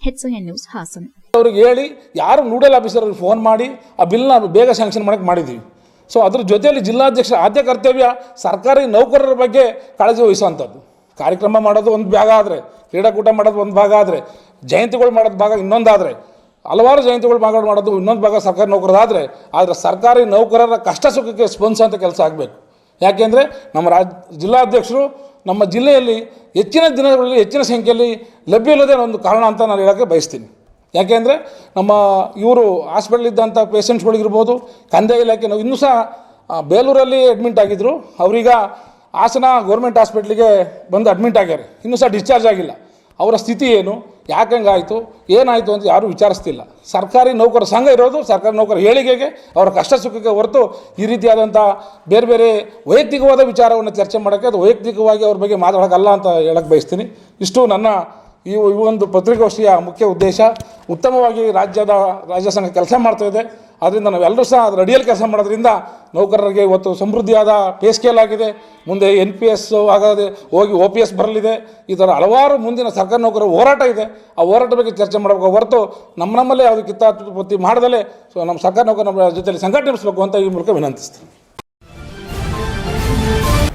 [SPEAKER 2] HCI news Hassan.
[SPEAKER 9] ಅವ್ರಿಗೆ ಹೇಳಿ ಯಾರು ನೋಡಲ್ ಆಫೀಸರ್ ಫೋನ್ ಮಾಡಿ ಆ ಬಿಲ್ನ ಬೇಗ ಸ್ಯಾಂಕ್ಷನ್ ಮಾಡಕ್ಕೆ ಮಾಡಿದ್ದೀವಿ. ಸೊ ಅದ್ರ ಜೊತೆಯಲ್ಲಿ ಜಿಲ್ಲಾಧ್ಯಕ್ಷರ ಆದ್ಯ ಕರ್ತವ್ಯ ಸರ್ಕಾರಿ ನೌಕರರ ಬಗ್ಗೆ ಕಾಳಜಿ ವಹಿಸುವಂಥದ್ದು. ಕಾರ್ಯಕ್ರಮ ಮಾಡೋದು ಒಂದು ಭಾಗ ಆದರೆ, ಕ್ರೀಡಾಕೂಟ ಮಾಡೋದು ಒಂದು ಭಾಗ ಆದರೆ, ಜಯಂತಿಗಳು ಮಾಡೋದು ಭಾಗ ಇನ್ನೊಂದಾದರೆ, ಹಲವಾರು ಜಯಂತಿಗಳು ಮಾಡೋದು ಇನ್ನೊಂದು ಭಾಗ ಸರ್ಕಾರಿ ನೌಕರರಾದರೆ, ಆದರೆ ಸರ್ಕಾರಿ ನೌಕರರ ಕಷ್ಟ ಸುಖಕ್ಕೆ ಸ್ಪಂದಿಸುವಂಥ ಕೆಲಸ ಆಗಬೇಕು. ಯಾಕೆಂದರೆ ನಮ್ಮ ಜಿಲ್ಲಾಧ್ಯಕ್ಷರು ನಮ್ಮ ಜಿಲ್ಲೆಯಲ್ಲಿ ಹೆಚ್ಚಿನ ದಿನಗಳಲ್ಲಿ ಹೆಚ್ಚಿನ ಸಂಖ್ಯೆಯಲ್ಲಿ ಲಭ್ಯ ಇಲ್ಲದೆ ಒಂದು ಕಾರಣ ಅಂತ ನಾನು ಹೇಳೋಕ್ಕೆ ಬಯಸ್ತೀನಿ. ಯಾಕೆಂದರೆ ನಮ್ಮ ಇವರು ಹಾಸ್ಪಿಟ್ಲಿದ್ದಂಥ ಪೇಷಂಟ್ಸ್ಗಳಿಗಿರ್ಬೋದು, ಕಂದಾಯ ಇಲಾಖೆ ನಾವು ಇನ್ನೂ ಸಹ ಬೇಲೂರಲ್ಲಿ ಅಡ್ಮಿಂಟ್ ಆಗಿದ್ದರು, ಅವರೀಗ ಹಾಸನ ಗೌರ್ಮೆಂಟ್ ಹಾಸ್ಪಿಟ್ಲಿಗೆ ಬಂದು ಅಡ್ಮಿಂಟ್ ಆಗ್ಯಾರೆ, ಇನ್ನೂ ಸಹ ಡಿಸ್ಚಾರ್ಜ್ ಆಗಿಲ್ಲ. ಅವರ ಸ್ಥಿತಿ ಏನು, ಯಾಕಂಗಾಯಿತು, ಏನಾಯಿತು ಅಂತ ಯಾರೂ ವಿಚಾರಿಸ್ತಿಲ್ಲ. ಸರ್ಕಾರಿ ನೌಕರ ಸಂಘ ಇರೋದು ಸರ್ಕಾರಿ ನೌಕರ ಏಳಿಗೆಗೆ, ಅವರ ಕಷ್ಟ ಸುಖಕ್ಕೆ ಹೊರತು ಈ ರೀತಿಯಾದಂಥ ಬೇರೆ ಬೇರೆ ವೈಯಕ್ತಿಕವಾದ ವಿಚಾರವನ್ನು ಚರ್ಚೆ ಮಾಡೋಕ್ಕೆ, ಅದು ವೈಯಕ್ತಿಕವಾಗಿ ಅವ್ರ ಬಗ್ಗೆ ಮಾತಾಡೋಕ್ಕಲ್ಲ ಅಂತ ಹೇಳಕ್ಕೆ ಬಯಸ್ತೀನಿ. ಇಷ್ಟು ನನ್ನ ಈ ಒಂದು ಪತ್ರಿಕಾಗೋಷ್ಠಿಯ ಮುಖ್ಯ ಉದ್ದೇಶ. ಉತ್ತಮವಾಗಿ ರಾಜ್ಯ ಸಂಘ ಕೆಲಸ ಮಾಡ್ತಾಯಿದೆ. ಆದ್ದರಿಂದ ನಾವೆಲ್ಲರೂ ಸಹ ಅದರ ಅಡಿಯಲ್ಲಿ ಕೆಲಸ ಮಾಡೋದ್ರಿಂದ ನೌಕರರಿಗೆ ಇವತ್ತು ಸಮೃದ್ಧಿಯಾದ ಪೇ ಸ್ಕೇಲ್ ಆಗಿದೆ. ಮುಂದೆ NPS ಆಗದೆ ಹೋಗಿ OPS ಬರಲಿದೆ. ಈ ಥರ ಹಲವಾರು ಮುಂದಿನ ಸರ್ಕಾರಿ ನೌಕರರ ಹೋರಾಟ ಇದೆ. ಆ ಹೋರಾಟ ಬಗ್ಗೆ ಚರ್ಚೆ ಮಾಡಬೇಕು ಹೊರತು ನಮ್ಮಲ್ಲೇ ಯಾವುದು ಕಿತ್ತಾಪತ್ತಿ ಮಾಡದಲ್ಲೇ ನಮ್ಮ ಸರ್ಕಾರಿ ನೌಕರರ ಜೊತೆಲಿ ಸಂಘಟಿಸಬೇಕು ಅಂತ ಈ ಮೂಲಕ ವಿನಂತಿಸ್ತೀನಿ.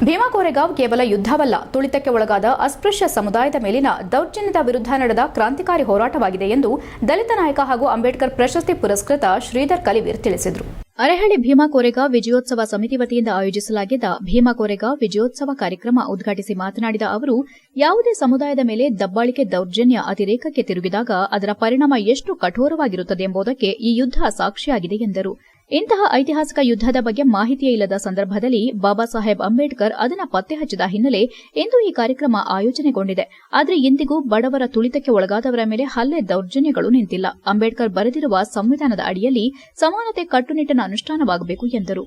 [SPEAKER 1] ಭೀಮಾ ಕೋರೆಗಾಂವ್ ಕೇವಲ ಯುದ್ಧವಲ್ಲ, ತುಳಿತಕ್ಕೆ ಒಳಗಾದ ಅಸ್ಪೃಶ್ಯ ಸಮುದಾಯದ ಮೇಲಿನ ದೌರ್ಜನ್ಯದ ವಿರುದ್ಧ ನಡೆದ ಕ್ರಾಂತಿಕಾರಿ ಹೋರಾಟವಾಗಿದೆ ಎಂದು ದಲಿತ ನಾಯಕ ಹಾಗೂ ಅಂಬೇಡ್ಕರ್ ಪ್ರಶಸ್ತಿ ಪುರಸ್ಕೃತ ಶ್ರೀಧರ್ ಕಲಿವೀರ್ ತಿಳಿಸಿದರು.
[SPEAKER 2] ಅರೆಹಳ್ಳಿ ಭೀಮಾ ಕೋರೆಗಾಂವ್ ವಿಜಯೋತ್ಸವ ಸಮಿತಿ ವತಿಯಿಂದ ಆಯೋಜಿಸಲಾಗಿದ್ದ ಭೀಮಾ ಕೋರೆಗಾಂವ್ ವಿಜಯೋತ್ಸವ ಕಾರ್ಯಕ್ರಮ ಉದ್ಘಾಟಿಸಿ ಮಾತನಾಡಿದ ಅವರು, ಯಾವುದೇ ಸಮುದಾಯದ ಮೇಲೆ ದಬ್ಬಾಳಿಕೆ, ದೌರ್ಜನ್ಯ, ಅತಿರೇಕಕ್ಕೆ ತಿರುಗಿದಾಗ ಅದರ ಪರಿಣಾಮ ಎಷ್ಟು ಕಠೋರವಾಗಿರುತ್ತದೆ ಎಂಬುದಕ್ಕೆ ಈ ಯುದ್ಧ ಸಾಕ್ಷಿಯಾಗಿದೆ ಎಂದರು. ಇಂತಹ ಐತಿಹಾಸಿಕ ಯುದ್ಧದ ಬಗ್ಗೆ ಮಾಹಿತಿಯೇ ಇಲ್ಲದ ಸಂದರ್ಭದಲ್ಲಿ ಬಾಬಾ ಸಾಹೇಬ್ ಅಂಬೇಡ್ಕರ್ ಅದನ್ನು ಪತ್ತೆ ಹಚ್ಚಿದ ಹಿನ್ನೆಲೆ ಇಂದು ಈ ಕಾರ್ಯಕ್ರಮ ಆಯೋಜನೆಗೊಂಡಿದೆ. ಆದರೆ ಇಂದಿಗೂ ಬಡವರ ತುಳಿತಕ್ಕೆ ಒಳಗಾದವರ ಮೇಲೆ ಹಲ್ಲೆ, ದೌರ್ಜನ್ಯಗಳು ನಿಂತಿಲ್ಲ. ಅಂಬೇಡ್ಕರ್ ಬರೆದಿರುವ ಸಂವಿಧಾನದ ಅಡಿಯಲ್ಲಿ ಸಮಾನತೆ ಕಟ್ಟುನಿಟ್ಟಿನ ಅನುಷ್ಠಾನವಾಗಬೇಕು ಎಂದರು.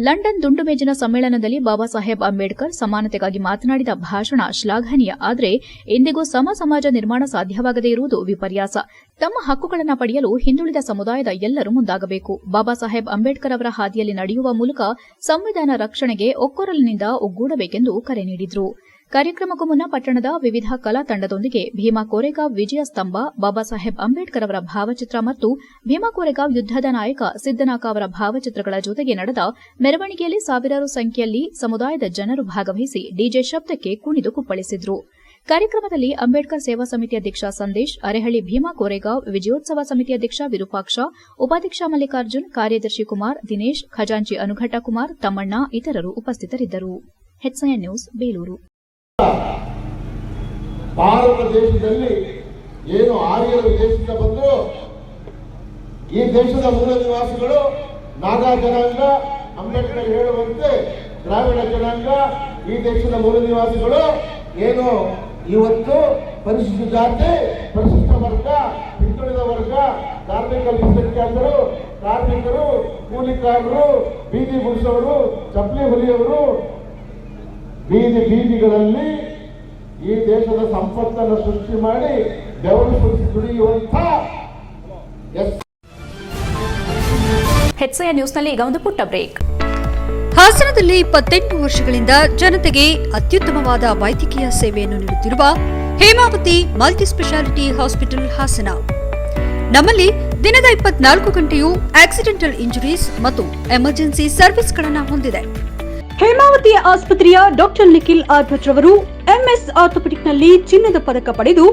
[SPEAKER 2] ಲಂಡನ್ ದುಂಡು ಮೇಜಿನ ಸಮ್ಮೇಳನದಲ್ಲಿ ಬಾಬಾ ಸಾಹೇಬ್ ಅಂಬೇಡ್ಕರ್ ಸಮಾನತೆಗಾಗಿ ಮಾತನಾಡಿದ ಭಾಷಣ ಶ್ಲಾಘನೀಯ. ಆದರೆ ಇಂದಿಗೂ ಸಮಾಜ ನಿರ್ಮಾಣ ಸಾಧ್ಯವಾಗದೇ ಇರುವುದು ವಿಪರ್ಯಾಸ. ತಮ್ಮ ಹಕ್ಕುಗಳನ್ನು ಪಡೆಯಲು ಹಿಂದುಳಿದ ಸಮುದಾಯದ ಎಲ್ಲರೂ ಮುಂದಾಗಬೇಕು. ಬಾಬಾ ಸಾಹೇಬ್ ಅಂಬೇಡ್ಕರ್ ಅವರ ಹಾದಿಯಲ್ಲಿ ನಡೆಯುವ ಮೂಲಕ ಸಂವಿಧಾನ ರಕ್ಷಣೆಗೆ ಒಕ್ಕೊರಲಿನಿಂದ ಒಗ್ಗೂಡಬೇಕೆಂದು ಕರೆ ನೀಡಿದರು. ಕಾರ್ಯಕ್ರಮಕ್ಕೂ ಮುನ್ನ ಪಟ್ಟಣದ ವಿವಿಧ ಕಲಾ ತಂಡದೊಂದಿಗೆ ಭೀಮಾ ಕೋರೆಗಾಂವ್ ವಿಜಯ ಸ್ತಂಭ, ಬಾಬಾ ಸಾಹೇಬ್ ಅಂಬೇಡ್ಕರ್ ಅವರ ಭಾವಚಿತ್ರ ಮತ್ತು ಭೀಮಾ ಕೋರೆಗಾಂವ್ ಯುದ್ದದ ನಾಯಕ ಸಿದ್ದನಾಕ ಅವರ ಭಾವಚಿತ್ರಗಳ ಜೊತೆಗೆ ನಡೆದ ಮೆರವಣಿಗೆಯಲ್ಲಿ ಸಾವಿರಾರು ಸಂಖ್ಯೆಯಲ್ಲಿ ಸಮುದಾಯದ ಜನರು ಭಾಗವಹಿಸಿ ಡಿಜೆ ಶಬ್ದಕ್ಕೆ ಕುಣಿದು ಕುಪ್ಪಳಿಸಿದರು. ಕಾರ್ಯಕ್ರಮದಲ್ಲಿ ಅಂಬೇಡ್ಕರ್ ಸೇವಾ ಸಮಿತಿ ಅಧ್ಯಕ್ಷ ಸಂದೇಶ್, ಅರೆಹಳ್ಳಿ ಭೀಮಾ ಕೋರೆಗಾಂವ್ ವಿಜಯೋತ್ಸವ ಸಮಿತಿ ಅಧ್ಯಕ್ಷ ವಿರೂಪಾಕ್ಷ, ಉಪಾಧ್ಯಕ್ಷ ಮಲ್ಲಿಕಾರ್ಜುನ್, ಕಾರ್ಯದರ್ಶಿ ಕುಮಾರ್, ದಿನೇಶ್, ಖಜಾಂಚಿ ಅನುಘಟ್ಟ ಕುಮಾರ್, ತಮ್ಮಣ್ಣ ಇತರರು ಉಪಸ್ಥಿತರಿದ್ದರು. HIN news, Belur.
[SPEAKER 10] ಭಾರತ ದೇಶದಲ್ಲಿ ಏನು ಆರ್ಯರು ದೇಶದಿಂದ ಬಂದರು, ಈ ದೇಶದ ಮೂಲ ನಿವಾಸಿಗಳು ನಾಗಾ ಜನಾಂಗ, ಅಂಬೇಡ್ಕರ್ ಹೇಳುವಂತೆ ದ್ರಾವಿಡ ಜನಾಂಗ, ಈ ದೇಶದ ಮೂಲ ನಿವಾಸಿಗಳು ಏನು ಇವತ್ತು ಪರಿಶಿಷ್ಟ ಜಾತಿ, ಪರಿಶಿಷ್ಟ ವರ್ಗ, ಹಿಂದುಳಿದ ವರ್ಗ, ಧಾರ್ಮಿಕ ಅಲ್ಪಸಂಖ್ಯಾತರು, ಕಾರ್ಮಿಕರು, ಕೂಲಿಕಾರರು, ಬೀದಿ ಗುಡಿಸೋರು, ಚಪ್ಪಲಿ ಹೊಲಿಯವರು ಬೀದಿಗಳಲ್ಲಿ ಈ ದೇಶದ ಸಂಪತ್ತನ್ನು ಸೃಷ್ಟಿ ಮಾಡಿ ಬೆವರು ದುಡಿಯುವಂತ
[SPEAKER 1] ಹೆಚ್ಐಎನ್ ನ್ಯೂಸ್ನಲ್ಲಿ ಈಗ ಒಂದು ಪುಟ್ಟ ಬ್ರೇಕ್.
[SPEAKER 11] ಹಾಸನದಲ್ಲಿ 28 ವರ್ಷಗಳಿಂದ ಜನತೆಗೆ ಅತ್ಯುತ್ತಮವಾದ ವೈದ್ಯಕೀಯ ಸೇವೆಯನ್ನು ನೀಡುತ್ತಿರುವ Hemavathi multi speciality hospital Hassan. ನಮ್ಮಲ್ಲಿ ದಿನದ 24 ಗಂಟೆಯೂ ಆಕ್ಸಿಡೆಂಟಲ್ ಇಂಜುರೀಸ್ ಮತ್ತು ಎಮರ್ಜೆನ್ಸಿ ಸರ್ವಿಸ್ಗಳನ್ನು ಹೊಂದಿದೆ. ಹೇಮಾವತಿ ಆಸ್ಪತ್ರೆಯ ಡಾಕ್ಟರ್ ನಿಖಿಲ್ ಆರ್ಭಟ್ ರವರು ಎಂಎಸ್ ಆರ್ಥೋಪೆಡಿಕ್ನಲ್ಲಿ ಚಿನ್ನದ ಪದಕ ಪಡೆದು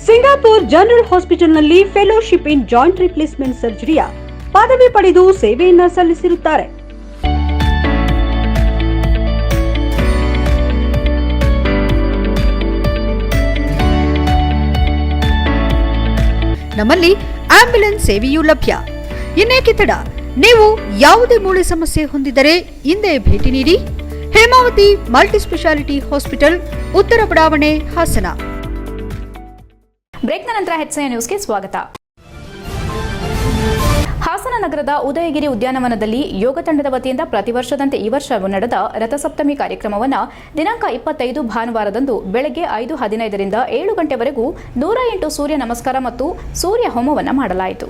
[SPEAKER 11] ಸಿಂಗಾಪುರ್ ಜನರಲ್ ಹಾಸ್ಪಿಟಲ್ನಲ್ಲಿ ಫೆಲೋಶಿಪ್ ಇನ್ ಜಾಯಿಂಟ್ ರಿಪ್ಲೇಸ್ಮೆಂಟ್ ಸರ್ಜರಿಯ ಪದವಿ ಪಡೆದು ಸೇವೆಯನ್ನ ಸಲ್ಲಿಸಿರುತ್ತಾರೆ. ನಮ್ಮಲ್ಲಿ ಆಂಬ್ಯುಲೆನ್ಸ್ ಸೇವೆಯೂ ಲಭ್ಯ. ಇನ್ನೇಕೆ ತಡ? ನೀವು ಯಾವುದೇ ಮೂಳೆ ಸಮಸ್ಯೆ ಹೊಂದಿದರೆ ಹಿಂದೆ ಭೇಟಿ ನೀಡಿ. ಹೇಮಾವತಿ ಮಲ್ಟಿ ಸ್ಪೆಷಾಲಿಟಿ ಹಾಸ್ಪಿಟಲ್, ಉತ್ತರ ಬಡಾವಣೆ, ಹಾಸನ.
[SPEAKER 1] ಬ್ರೇಕ್ನ ನಂತರ ಹೆಚ್ಐಎನ್ ನ್ಯೂಸ್ಗೆ ಸ್ವಾಗತ. ಹಾಸನ ನಗರದ ಉದಯಗಿರಿ ಉದ್ಯಾನವನದಲ್ಲಿ ಯೋಗ ತಂಡದ ವತಿಯಿಂದ ಪ್ರತಿ ವರ್ಷದಂತೆ ಈ ವರ್ಷವೂ ನಡೆದ ರಥಸಪ್ತಮಿ ಕಾರ್ಯಕ್ರಮವನ್ನು ದಿನಾಂಕ 25 ಭಾನುವಾರದಂದು ಬೆಳಗ್ಗೆ 5:15ರಿಂದ 7 ಗಂಟೆವರೆಗೂ 108 ಸೂರ್ಯ ನಮಸ್ಕಾರ ಮತ್ತು ಸೂರ್ಯ ಹೋಮವನ್ನು ಮಾಡಲಾಯಿತು.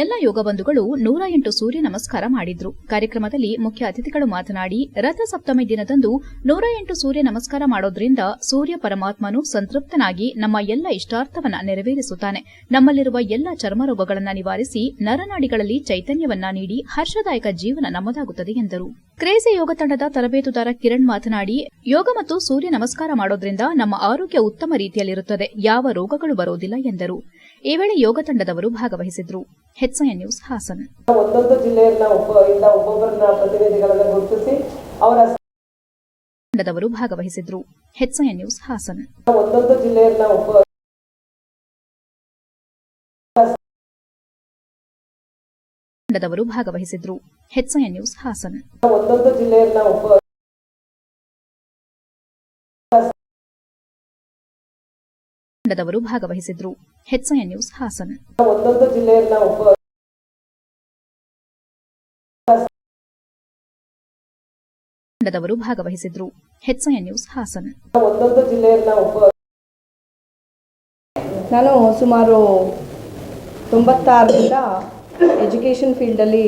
[SPEAKER 2] ಎಲ್ಲ ಯೋಗ ಬಂಧುಗಳು 108 ಸೂರ್ಯ ನಮಸ್ಕಾರ ಮಾಡಿದ್ರು. ಕಾರ್ಯಕ್ರಮದಲ್ಲಿ ಮುಖ್ಯ ಅತಿಥಿಗಳು ಮಾತನಾಡಿ, ರಥ ಸಪ್ತಮಿ ದಿನದಂದು 108 ಸೂರ್ಯ ನಮಸ್ಕಾರ ಮಾಡೋದ್ರಿಂದ ಸೂರ್ಯ ಪರಮಾತ್ಮನು ಸಂತೃಪ್ತನಾಗಿ ನಮ್ಮ ಎಲ್ಲ ಇಷ್ಟಾರ್ಥವನ್ನ ನೆರವೇರಿಸುತ್ತಾನೆ. ನಮ್ಮಲ್ಲಿರುವ ಎಲ್ಲ ಚರ್ಮ ರೋಗಗಳನ್ನು ನಿವಾರಿಸಿ ನರನಾಡಿಗಳಲ್ಲಿ ಚೈತನ್ಯವನ್ನ ನೀಡಿ ಹರ್ಷದಾಯಕ ಜೀವನ ನಮ್ಮದಾಗುತ್ತದೆ ಎಂದರು. ಕ್ರೇಜಿ ಯೋಗ ತಂಡದ ತರಬೇತುದಾರ ಕಿರಣ್ ಮಾತನಾಡಿ, ಯೋಗ ಮತ್ತು ಸೂರ್ಯ ನಮಸ್ಕಾರ ಮಾಡೋದ್ರಿಂದ ನಮ್ಮ ಆರೋಗ್ಯ ಉತ್ತಮ ರೀತಿಯಲ್ಲಿರುತ್ತದೆ, ಯಾವ ರೋಗಗಳು ಬರೋದಿಲ್ಲ ಎಂದರು. ಈ ವೇಳೆ ಯೋಗ ತಂಡದವರು ಭಾಗವಹಿಸಿದ್ರು. HIN news, Haasan.
[SPEAKER 12] ಒಂದೊಂದು ಜಿಲ್ಲೆಯಿಂದ ಒಬ್ಬೊಬ್ಬರನ್ನ ಪ್ರತಿನಿಧಿಗಳನ್ನು ಗುರುತಿಸಿ ಅವರ
[SPEAKER 2] ತಂಡದವರು ಭಾಗವಹಿಸಿದ್ರು. HIN news, Haasan.
[SPEAKER 12] ಒಂದೊಂದು ಜಿಲ್ಲೆಯಿಂದ
[SPEAKER 2] ತಂಡದವರು ಭಾಗವಹಿಸಿದ್ರು. HIN news, Haasan.
[SPEAKER 12] ಒಂದೊಂದು ಜಿಲ್ಲೆಯಿಂದ
[SPEAKER 2] ತಂಡದವರು ಭಾಗವಹಿಸಿದ್ರು. HIN news, Haasan.
[SPEAKER 12] ಒಂದೊಂದು ಜಿಲ್ಲೆಯಿಂದ
[SPEAKER 2] ತಂಡದವರು ಭಾಗವಹಿಸಿದ್ರು. HIN news, Haasan.
[SPEAKER 12] ಒಂದೊಂದು ಜಿಲ್ಲೆಯಿಂದ
[SPEAKER 13] ನಾನು ಸುಮಾರು 96ರಿಂದ ಎಜುಕೇಷನ್ ಫೀಲ್ಡಲ್ಲಿ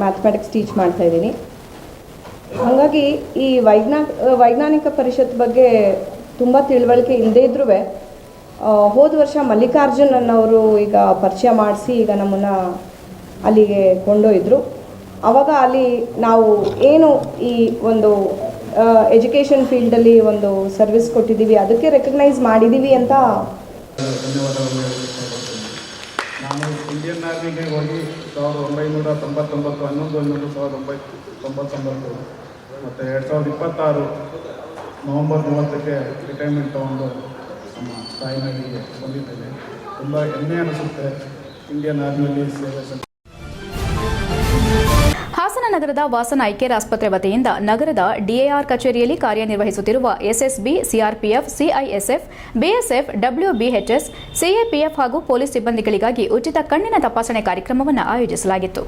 [SPEAKER 13] ಮ್ಯಾಥಮೆಟಿಕ್ಸ್ ಟೀಚ್ ಮಾಡ್ತಾ ಇದ್ದೀನಿ. ಹಾಗಾಗಿ ಈ ವೈಜ್ಞಾನಿಕ ಪರಿಷತ್ ಬಗ್ಗೆ ತುಂಬ ತಿಳುವಳಿಕೆ ಇಲ್ಲದೇ ಇದ್ರೂ ಹೋದ ವರ್ಷ ಮಲ್ಲಿಕಾರ್ಜುನ್ ಅನ್ನೋರು ಈಗ ಪರಿಚಯ ಮಾಡಿಸಿ ಈಗ ನಮ್ಮನ್ನು ಅಲ್ಲಿಗೆ ಕೊಂಡೊಯ್ದರು. ಆವಾಗ ಅಲ್ಲಿ ನಾವು ಏನು ಈ ಒಂದು ಎಜುಕೇಷನ್ ಫೀಲ್ಡಲ್ಲಿ ಒಂದು ಸರ್ವಿಸ್ ಕೊಟ್ಟಿದ್ದೀವಿ, ಅದಕ್ಕೆ ರೆಕಗ್ನೈಸ್ ಮಾಡಿದ್ದೀವಿ ಅಂತ.
[SPEAKER 14] ನಾನು ಇಂಡಿಯನ್ ಆರ್ಮಿಗೆ ಹೋಗಿ 1999, 11/11/1999 ಮತ್ತು 2026 ನವಂಬರ್ 30ಕ್ಕೆ ರಿಟೈರ್ಮೆಂಟ್ ತೊಗೊಂಡು ನಮ್ಮ ತಾಯಿನಾಡಿಗೆ ಬಂದಿದ್ದೇನೆ. ತುಂಬ ಹೆಮ್ಮೆ ಅನಿಸುತ್ತೆ ಇಂಡಿಯನ್ ಆರ್ಮಿಯಲ್ಲಿ ಸೇವೆ ಸಲ್ಲಿಸಿ.
[SPEAKER 1] ಹಾಸನ ನಗರದ ವಾಸನ ಐಕೇರ್ ಆಸ್ಪತ್ರೆ ವತಿಯಿಂದ ನಗರದ ಡಿಎಆರ್ ಕಚೇರಿಯಲ್ಲಿ ಕಾರ್ಯನಿರ್ವಹಿಸುತ್ತಿರುವ SSB, CRPF, CISF, BSF, WBHS, CAPF ಹಾಗೂ ಪೊಲೀಸ್ ಸಿಬ್ಬಂದಿಗಳಿಗಾಗಿ ಉಚಿತ ಕಣ್ಣಿನ ತಪಾಸಣೆ ಕಾರ್ಯಕ್ರಮವನ್ನು ಆಯೋಜಿಸಲಾಗಿತ್ತು.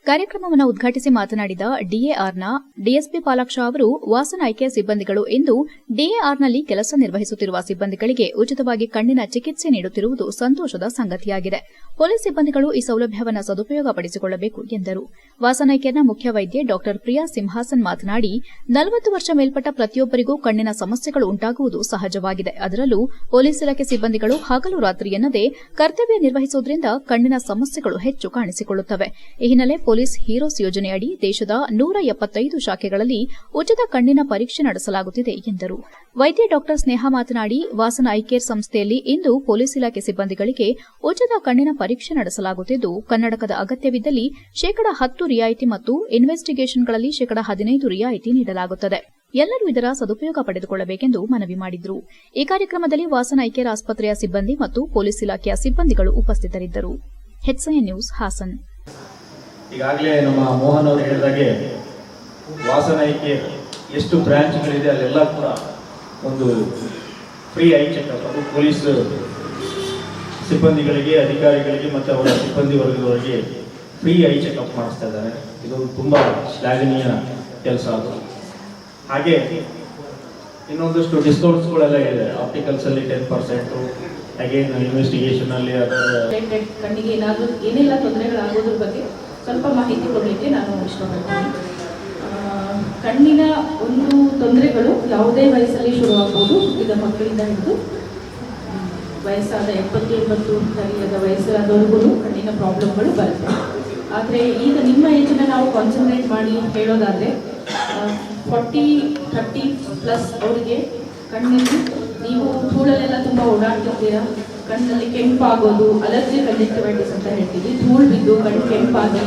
[SPEAKER 2] ಕಾರ್ಯಕ್ರಮವನ್ನು ಉದ್ಘಾಟಿಸಿ ಮಾತನಾಡಿದ ಡಿಎಆರ್ನ ಡಿಎಸ್ಪಿ ಪಾಲಾಕ್ಷ ಅವರು, ವಾಸನ ಐಕೇರ್ ಸಿಬ್ಬಂದಿಗಳು ಇಂದು ಡಿಎಆರ್ನಲ್ಲಿ ಕೆಲಸ ನಿರ್ವಹಿಸುತ್ತಿರುವ ಸಿಬ್ಬಂದಿಗಳಿಗೆ ಉಚಿತವಾಗಿ ಕಣ್ಣಿನ ಚಿಕಿತ್ಸೆ ನೀಡುತ್ತಿರುವುದು ಸಂತೋಷದ ಸಂಗತಿಯಾಗಿದೆ. ಪೊಲೀಸ್ ಸಿಬ್ಬಂದಿಗಳು ಈ ಸೌಲಭ್ಯವನ್ನು ಸದುಪಯೋಗಪಡಿಸಿಕೊಳ್ಳಬೇಕು ಎಂದರು. ವಾಸನ ಐಕೇರ್ನ ಮುಖ್ಯ ವೈದ್ಯೆ ಡಾ ಪ್ರಿಯಾ ಸಿಂಹಾಸನ್ ಮಾತನಾಡಿ, 40 ವರ್ಷ ಮೇಲ್ಪಟ್ಟ ಪ್ರತಿಯೊಬ್ಬರಿಗೂ ಕಣ್ಣಿನ ಸಮಸ್ಯೆಗಳು ಉಂಟಾಗುವುದು ಸಹಜವಾಗಿದೆ. ಅದರಲ್ಲೂ ಪೊಲೀಸ್ ಇಲಾಖೆ ಸಿಬ್ಬಂದಿಗಳು ಹಗಲು ರಾತ್ರಿ ಎನ್ನದೇ ಕರ್ತವ್ಯ ನಿರ್ವಹಿಸುವುದರಿಂದ ಕಣ್ಣಿನ ಸಮಸ್ಯೆಗಳು ಹೆಚ್ಚು ಕಾಣಿಸಿಕೊಳ್ಳುತ್ತವೆ. ಈ ಹಿನ್ನೆಲೆ ಪೊಲೀಸ್ ಹೀರೋಸ್ ಯೋಜನೆಯಡಿ ದೇಶದ 175 ಶಾಖೆಗಳಲ್ಲಿ ಉಚಿತ ಕಣ್ಣಿನ ಪರೀಕ್ಷೆ ನಡೆಸಲಾಗುತ್ತಿದೆ ಎಂದರು. ವೈದ್ಯ ಡಾ ಸ್ನೇಹ ಮಾತನಾಡಿ, ವಾಸನ ಐ ಕೇರ್ ಸಂಸ್ಥೆಯಲ್ಲಿ ಇಂದು ಪೊಲೀಸ್ ಇಲಾಖೆ ಸಿಬ್ಬಂದಿಗಳಿಗೆ ಉಚಿತ ಕಣ್ಣಿನ ಪರೀಕ್ಷೆ ನಡೆಸಲಾಗುತ್ತಿದ್ದು, ಕನ್ನಡಕದ ಅಗತ್ಯವಿದ್ದಲ್ಲಿ 10% ರಿಯಾಯಿತಿ ಮತ್ತು ಇನ್ವೆಸ್ಟಿಗೇಷನ್ಗಳಲ್ಲಿ 15% ರಿಯಾಯಿತಿ ನೀಡಲಾಗುತ್ತದೆ. ಎಲ್ಲರೂ ಇದರ ಸದುಪಯೋಗ ಪಡೆದುಕೊಳ್ಳಬೇಕೆಂದು ಮನವಿ ಮಾಡಿದರು. ಈ ಕಾರ್ಯಕ್ರಮದಲ್ಲಿ ವಾಸನ ಐ ಕೇರ್ ಆಸ್ಪತ್ರೆಯ ಸಿಬ್ಬಂದಿ ಮತ್ತು ಪೊಲೀಸ್ ಇಲಾಖೆಯ ಸಿಬ್ಬಂದಿಗಳು ಉಪಸ್ಥಿತರಿದ್ದರು. HIN news Hassan.
[SPEAKER 15] ಈಗಾಗಲೇ ನಮ್ಮ ಮೋಹನ್ ಅವರು ಹೇಳಿದಾಗೆ ವಾಸನ ಐ ಕೇರ್ ಎಷ್ಟು ಬ್ರಾಂಚ್ಗಳಿದೆ ಅಲ್ಲೆಲ್ಲ ಕೂಡ ಒಂದು ಫ್ರೀ ಐ ಚೆಕಪ್, ಅದು ಪೊಲೀಸ್ ಸಿಬ್ಬಂದಿಗಳಿಗೆ, ಅಧಿಕಾರಿಗಳಿಗೆ ಮತ್ತು ಅವರ ಸಿಬ್ಬಂದಿ ವರ್ಗದವರಿಗೆ ಫ್ರೀ ಐ ಚೆಕಪ್ ಮಾಡಿಸ್ತಾ ಇದ್ದಾರೆ. ಇದು ತುಂಬ ಶ್ಲಾಘನೀಯ ಕೆಲಸ. ಅದು ಹಾಗೆ ಇನ್ನೊಂದಷ್ಟು ಡಿಸ್ಕೌಂಟ್ಸ್ಗಳೆಲ್ಲ ಇದೆ. ಆಪ್ಟಿಕಲ್ಸಲ್ಲಿ 10%, ಅಗೇನ್ ಇನ್ವೆಸ್ಟಿಗೇಷನಲ್ಲಿ
[SPEAKER 16] ಕಣ್ಣಿಗೆ ಏನೆಲ್ಲ ತೊಂದರೆಗಳಾಗೋದ್ರ ಬಗ್ಗೆ ಸ್ವಲ್ಪ ಮಾಹಿತಿ ಕೊಡಲಿಕ್ಕೆ ನಾನು ಇಷ್ಟಪಡ್ತೀನಿ. ಕಣ್ಣಿನ ಒಂದು ತೊಂದರೆಗಳು ಯಾವುದೇ ವಯಸ್ಸಲ್ಲಿ ಶುರುವಾಗ್ಬೋದು. ಈಗ ಮಕ್ಕಳಿಂದ ಹಿಡಿದು ವಯಸ್ಸಾದ 70-80 ಸರಿಯಾದ ವಯಸ್ಸಾದವರೆಗೂ ಕಣ್ಣಿನ ಪ್ರಾಬ್ಲಮ್ಗಳು ಬರುತ್ತೆ. ಆದರೆ ಈಗ ನಿಮ್ಮ ಏಜನ್ನು ನಾವು ಕಾನ್ಸಂಟ್ರೇಟ್ ಮಾಡಿ ಹೇಳೋದಾದರೆ 40-30+ ಅವರಿಗೆ ಕಣ್ಣಿಗೆ ನೀವು ಧೂಳಲ್ಲೆಲ್ಲ ತುಂಬ ಓಡಾಡ್ತಿರ್ತೀರ, ಕಣ್ಣಲ್ಲಿ ಕೆಂಪಾಗೋದು, ಅಲರ್ಜಿ ಕಂಜಕ್ಟಿವೈಟಿಸ್ ಅಂತ ಹೇಳ್ತೀವಿ, ಧೂಳು ಬಿದ್ದು ಕಣ್ಣು ಕೆಂಪಾಗಿ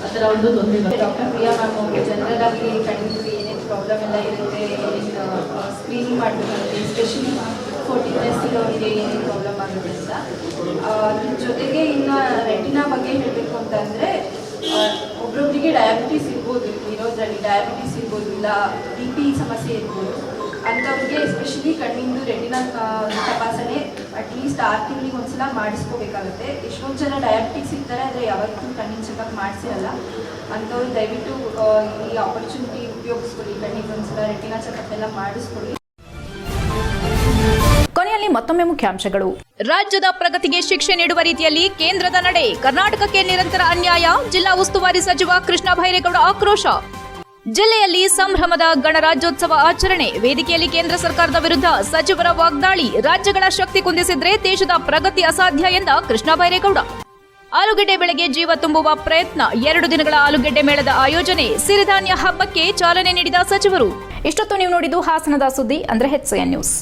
[SPEAKER 16] ಆ ಥರ ಒಂದು ತೊಂದರೆ.
[SPEAKER 13] ಡಾಕ್ಟರ್ ಪ್ರಿಯಾ ಮ್ಯಾಮ್ ಅವರು ಜನರಲ್ ಆಗಿ ಕಣ್ಣಿಗೆ ಏನೇನು ಪ್ರಾಬ್ಲಮ್ ಎಲ್ಲ ಇರುತ್ತೆ, ಏನೇನು ಸ್ಕ್ರೀನಿಂಗ್ ಮಾಡಬೇಕಾಗುತ್ತೆ, ಎಸ್ಪೆಷಲಿ 40+ ಅವರಿಗೆ ಏನೇನು ಪ್ರಾಬ್ಲಮ್ ಆಗುತ್ತೆ ಅಂತ. ಅದ್ರ ಜೊತೆಗೆ ಇನ್ನು ರೆಟಿನಾ ಬಗ್ಗೆ ಹೇಳಬೇಕು ಅಂತ ಅಂದರೆ, ಒಬ್ಬರೊಬ್ಬರಿಗೆ ಡಯಾಬಿಟೀಸ್ ಇರ್ಬೋದು, ಇರೋದ್ರಲ್ಲಿ ಡಯಾಬಿಟೀಸ್ ಇರ್ಬೋದು, ಇಲ್ಲ BP ಸಮಸ್ಯೆ ಇರ್ಬೋದು. ಅಂಥವ್ರಿಗೆ ಎಸ್ಪೆಷಲಿ ಕಣ್ಣಿಂದು ರೆಟಿನಾ ತಪಾಸಣೆ ಅಟ್ಲೀಸ್ಟ್ 6 ತಿಂಗಳಿಗೆ ಒಂದ್ಸಲ ಮಾಡಿಸ್ಕೋಬೇಕಾಗುತ್ತೆ. ಎಷ್ಟೊಂದು ಜನ ಡಯಾಬಿಟಿಕ್ಸ್ ಇರ್ತಾರೆ, ಆದರೆ ಯಾವತ್ತೂ ಕಣ್ಣಿನ ಚೆಕಪ್ ಮಾಡಿಸಿರಲ್ಲ. ಅಂಥವ್ರು ದಯವಿಟ್ಟು ಈ ಆಪರ್ಚುನಿಟಿ ಉಪಯೋಗಿಸ್ಕೊಳ್ಳಿ, ಕಣ್ಣಿಗೆ ಒಂದ್ಸಲ ರೆಟಿನಾ ಚೆಕಪ್ ಎಲ್ಲ ಮಾಡಿಸ್ಕೊಳ್ಳಿ.
[SPEAKER 1] ಕೊನೆಯಲ್ಲಿ ಮತ್ತೊಮ್ಮೆ ಮುಖ್ಯಾಂಶಗಳು.
[SPEAKER 2] ರಾಜ್ಯದ ಪ್ರಗತಿಗೆ ಶಿಕ್ಷೆ ನೀಡುವ ರೀತಿಯಲ್ಲಿ ಕೇಂದ್ರದ ನಡೆ, ಕರ್ನಾಟಕಕ್ಕೆ ನಿರಂತರ ಅನ್ಯಾಯ, ಜಿಲ್ಲಾ ಉಸ್ತುವಾರಿ ಸಚಿವ ಕೃಷ್ಣ ಬೈರೇಗೌಡ ಆಕ್ರೋಶ. ಜಿಲ್ಲೆಯಲ್ಲಿ ಸಂಭ್ರಮದ ಗಣರಾಜ್ಯೋತ್ಸವ ಆಚರಣೆ, ವೇದಿಕೆಯಲ್ಲಿ ಕೇಂದ್ರ ಸರ್ಕಾರದ ವಿರುದ್ಧ ಸಚಿವರ ವಾಗ್ದಾಳಿ, ರಾಜ್ಯಗಳ ಶಕ್ತಿ ಕುಂದಿಸಿದ್ರೆ ದೇಶದ ಪ್ರಗತಿ ಅಸಾಧ್ಯ ಎಂದ ಕೃಷ್ಣ ಬೈರೇಗೌಡ. ಆಲೂಗೆಡ್ಡೆ ಬೆಳೆಗೆ ಜೀವ ತುಂಬುವ ಪ್ರಯತ್ನ, 2 ದಿನಗಳ ಆಲೂಗೆಡ್ಡೆ ಮೇಳದ ಆಯೋಜನೆ, ಸಿರಿಧಾನ್ಯ ಹಬ್ಬಕ್ಕೆ ಚಾಲನೆ ನೀಡಿದ ಸಚಿವರು.
[SPEAKER 1] ಇಷ್ಟೊತ್ತು ನೀವು ನೋಡಿದ್ದು ಹಾಸನದ ಸುದ್ದಿ ಅಂದ್ರೆ ಹೆಚ್ಐಎನ್ ನ್ಯೂಸ್.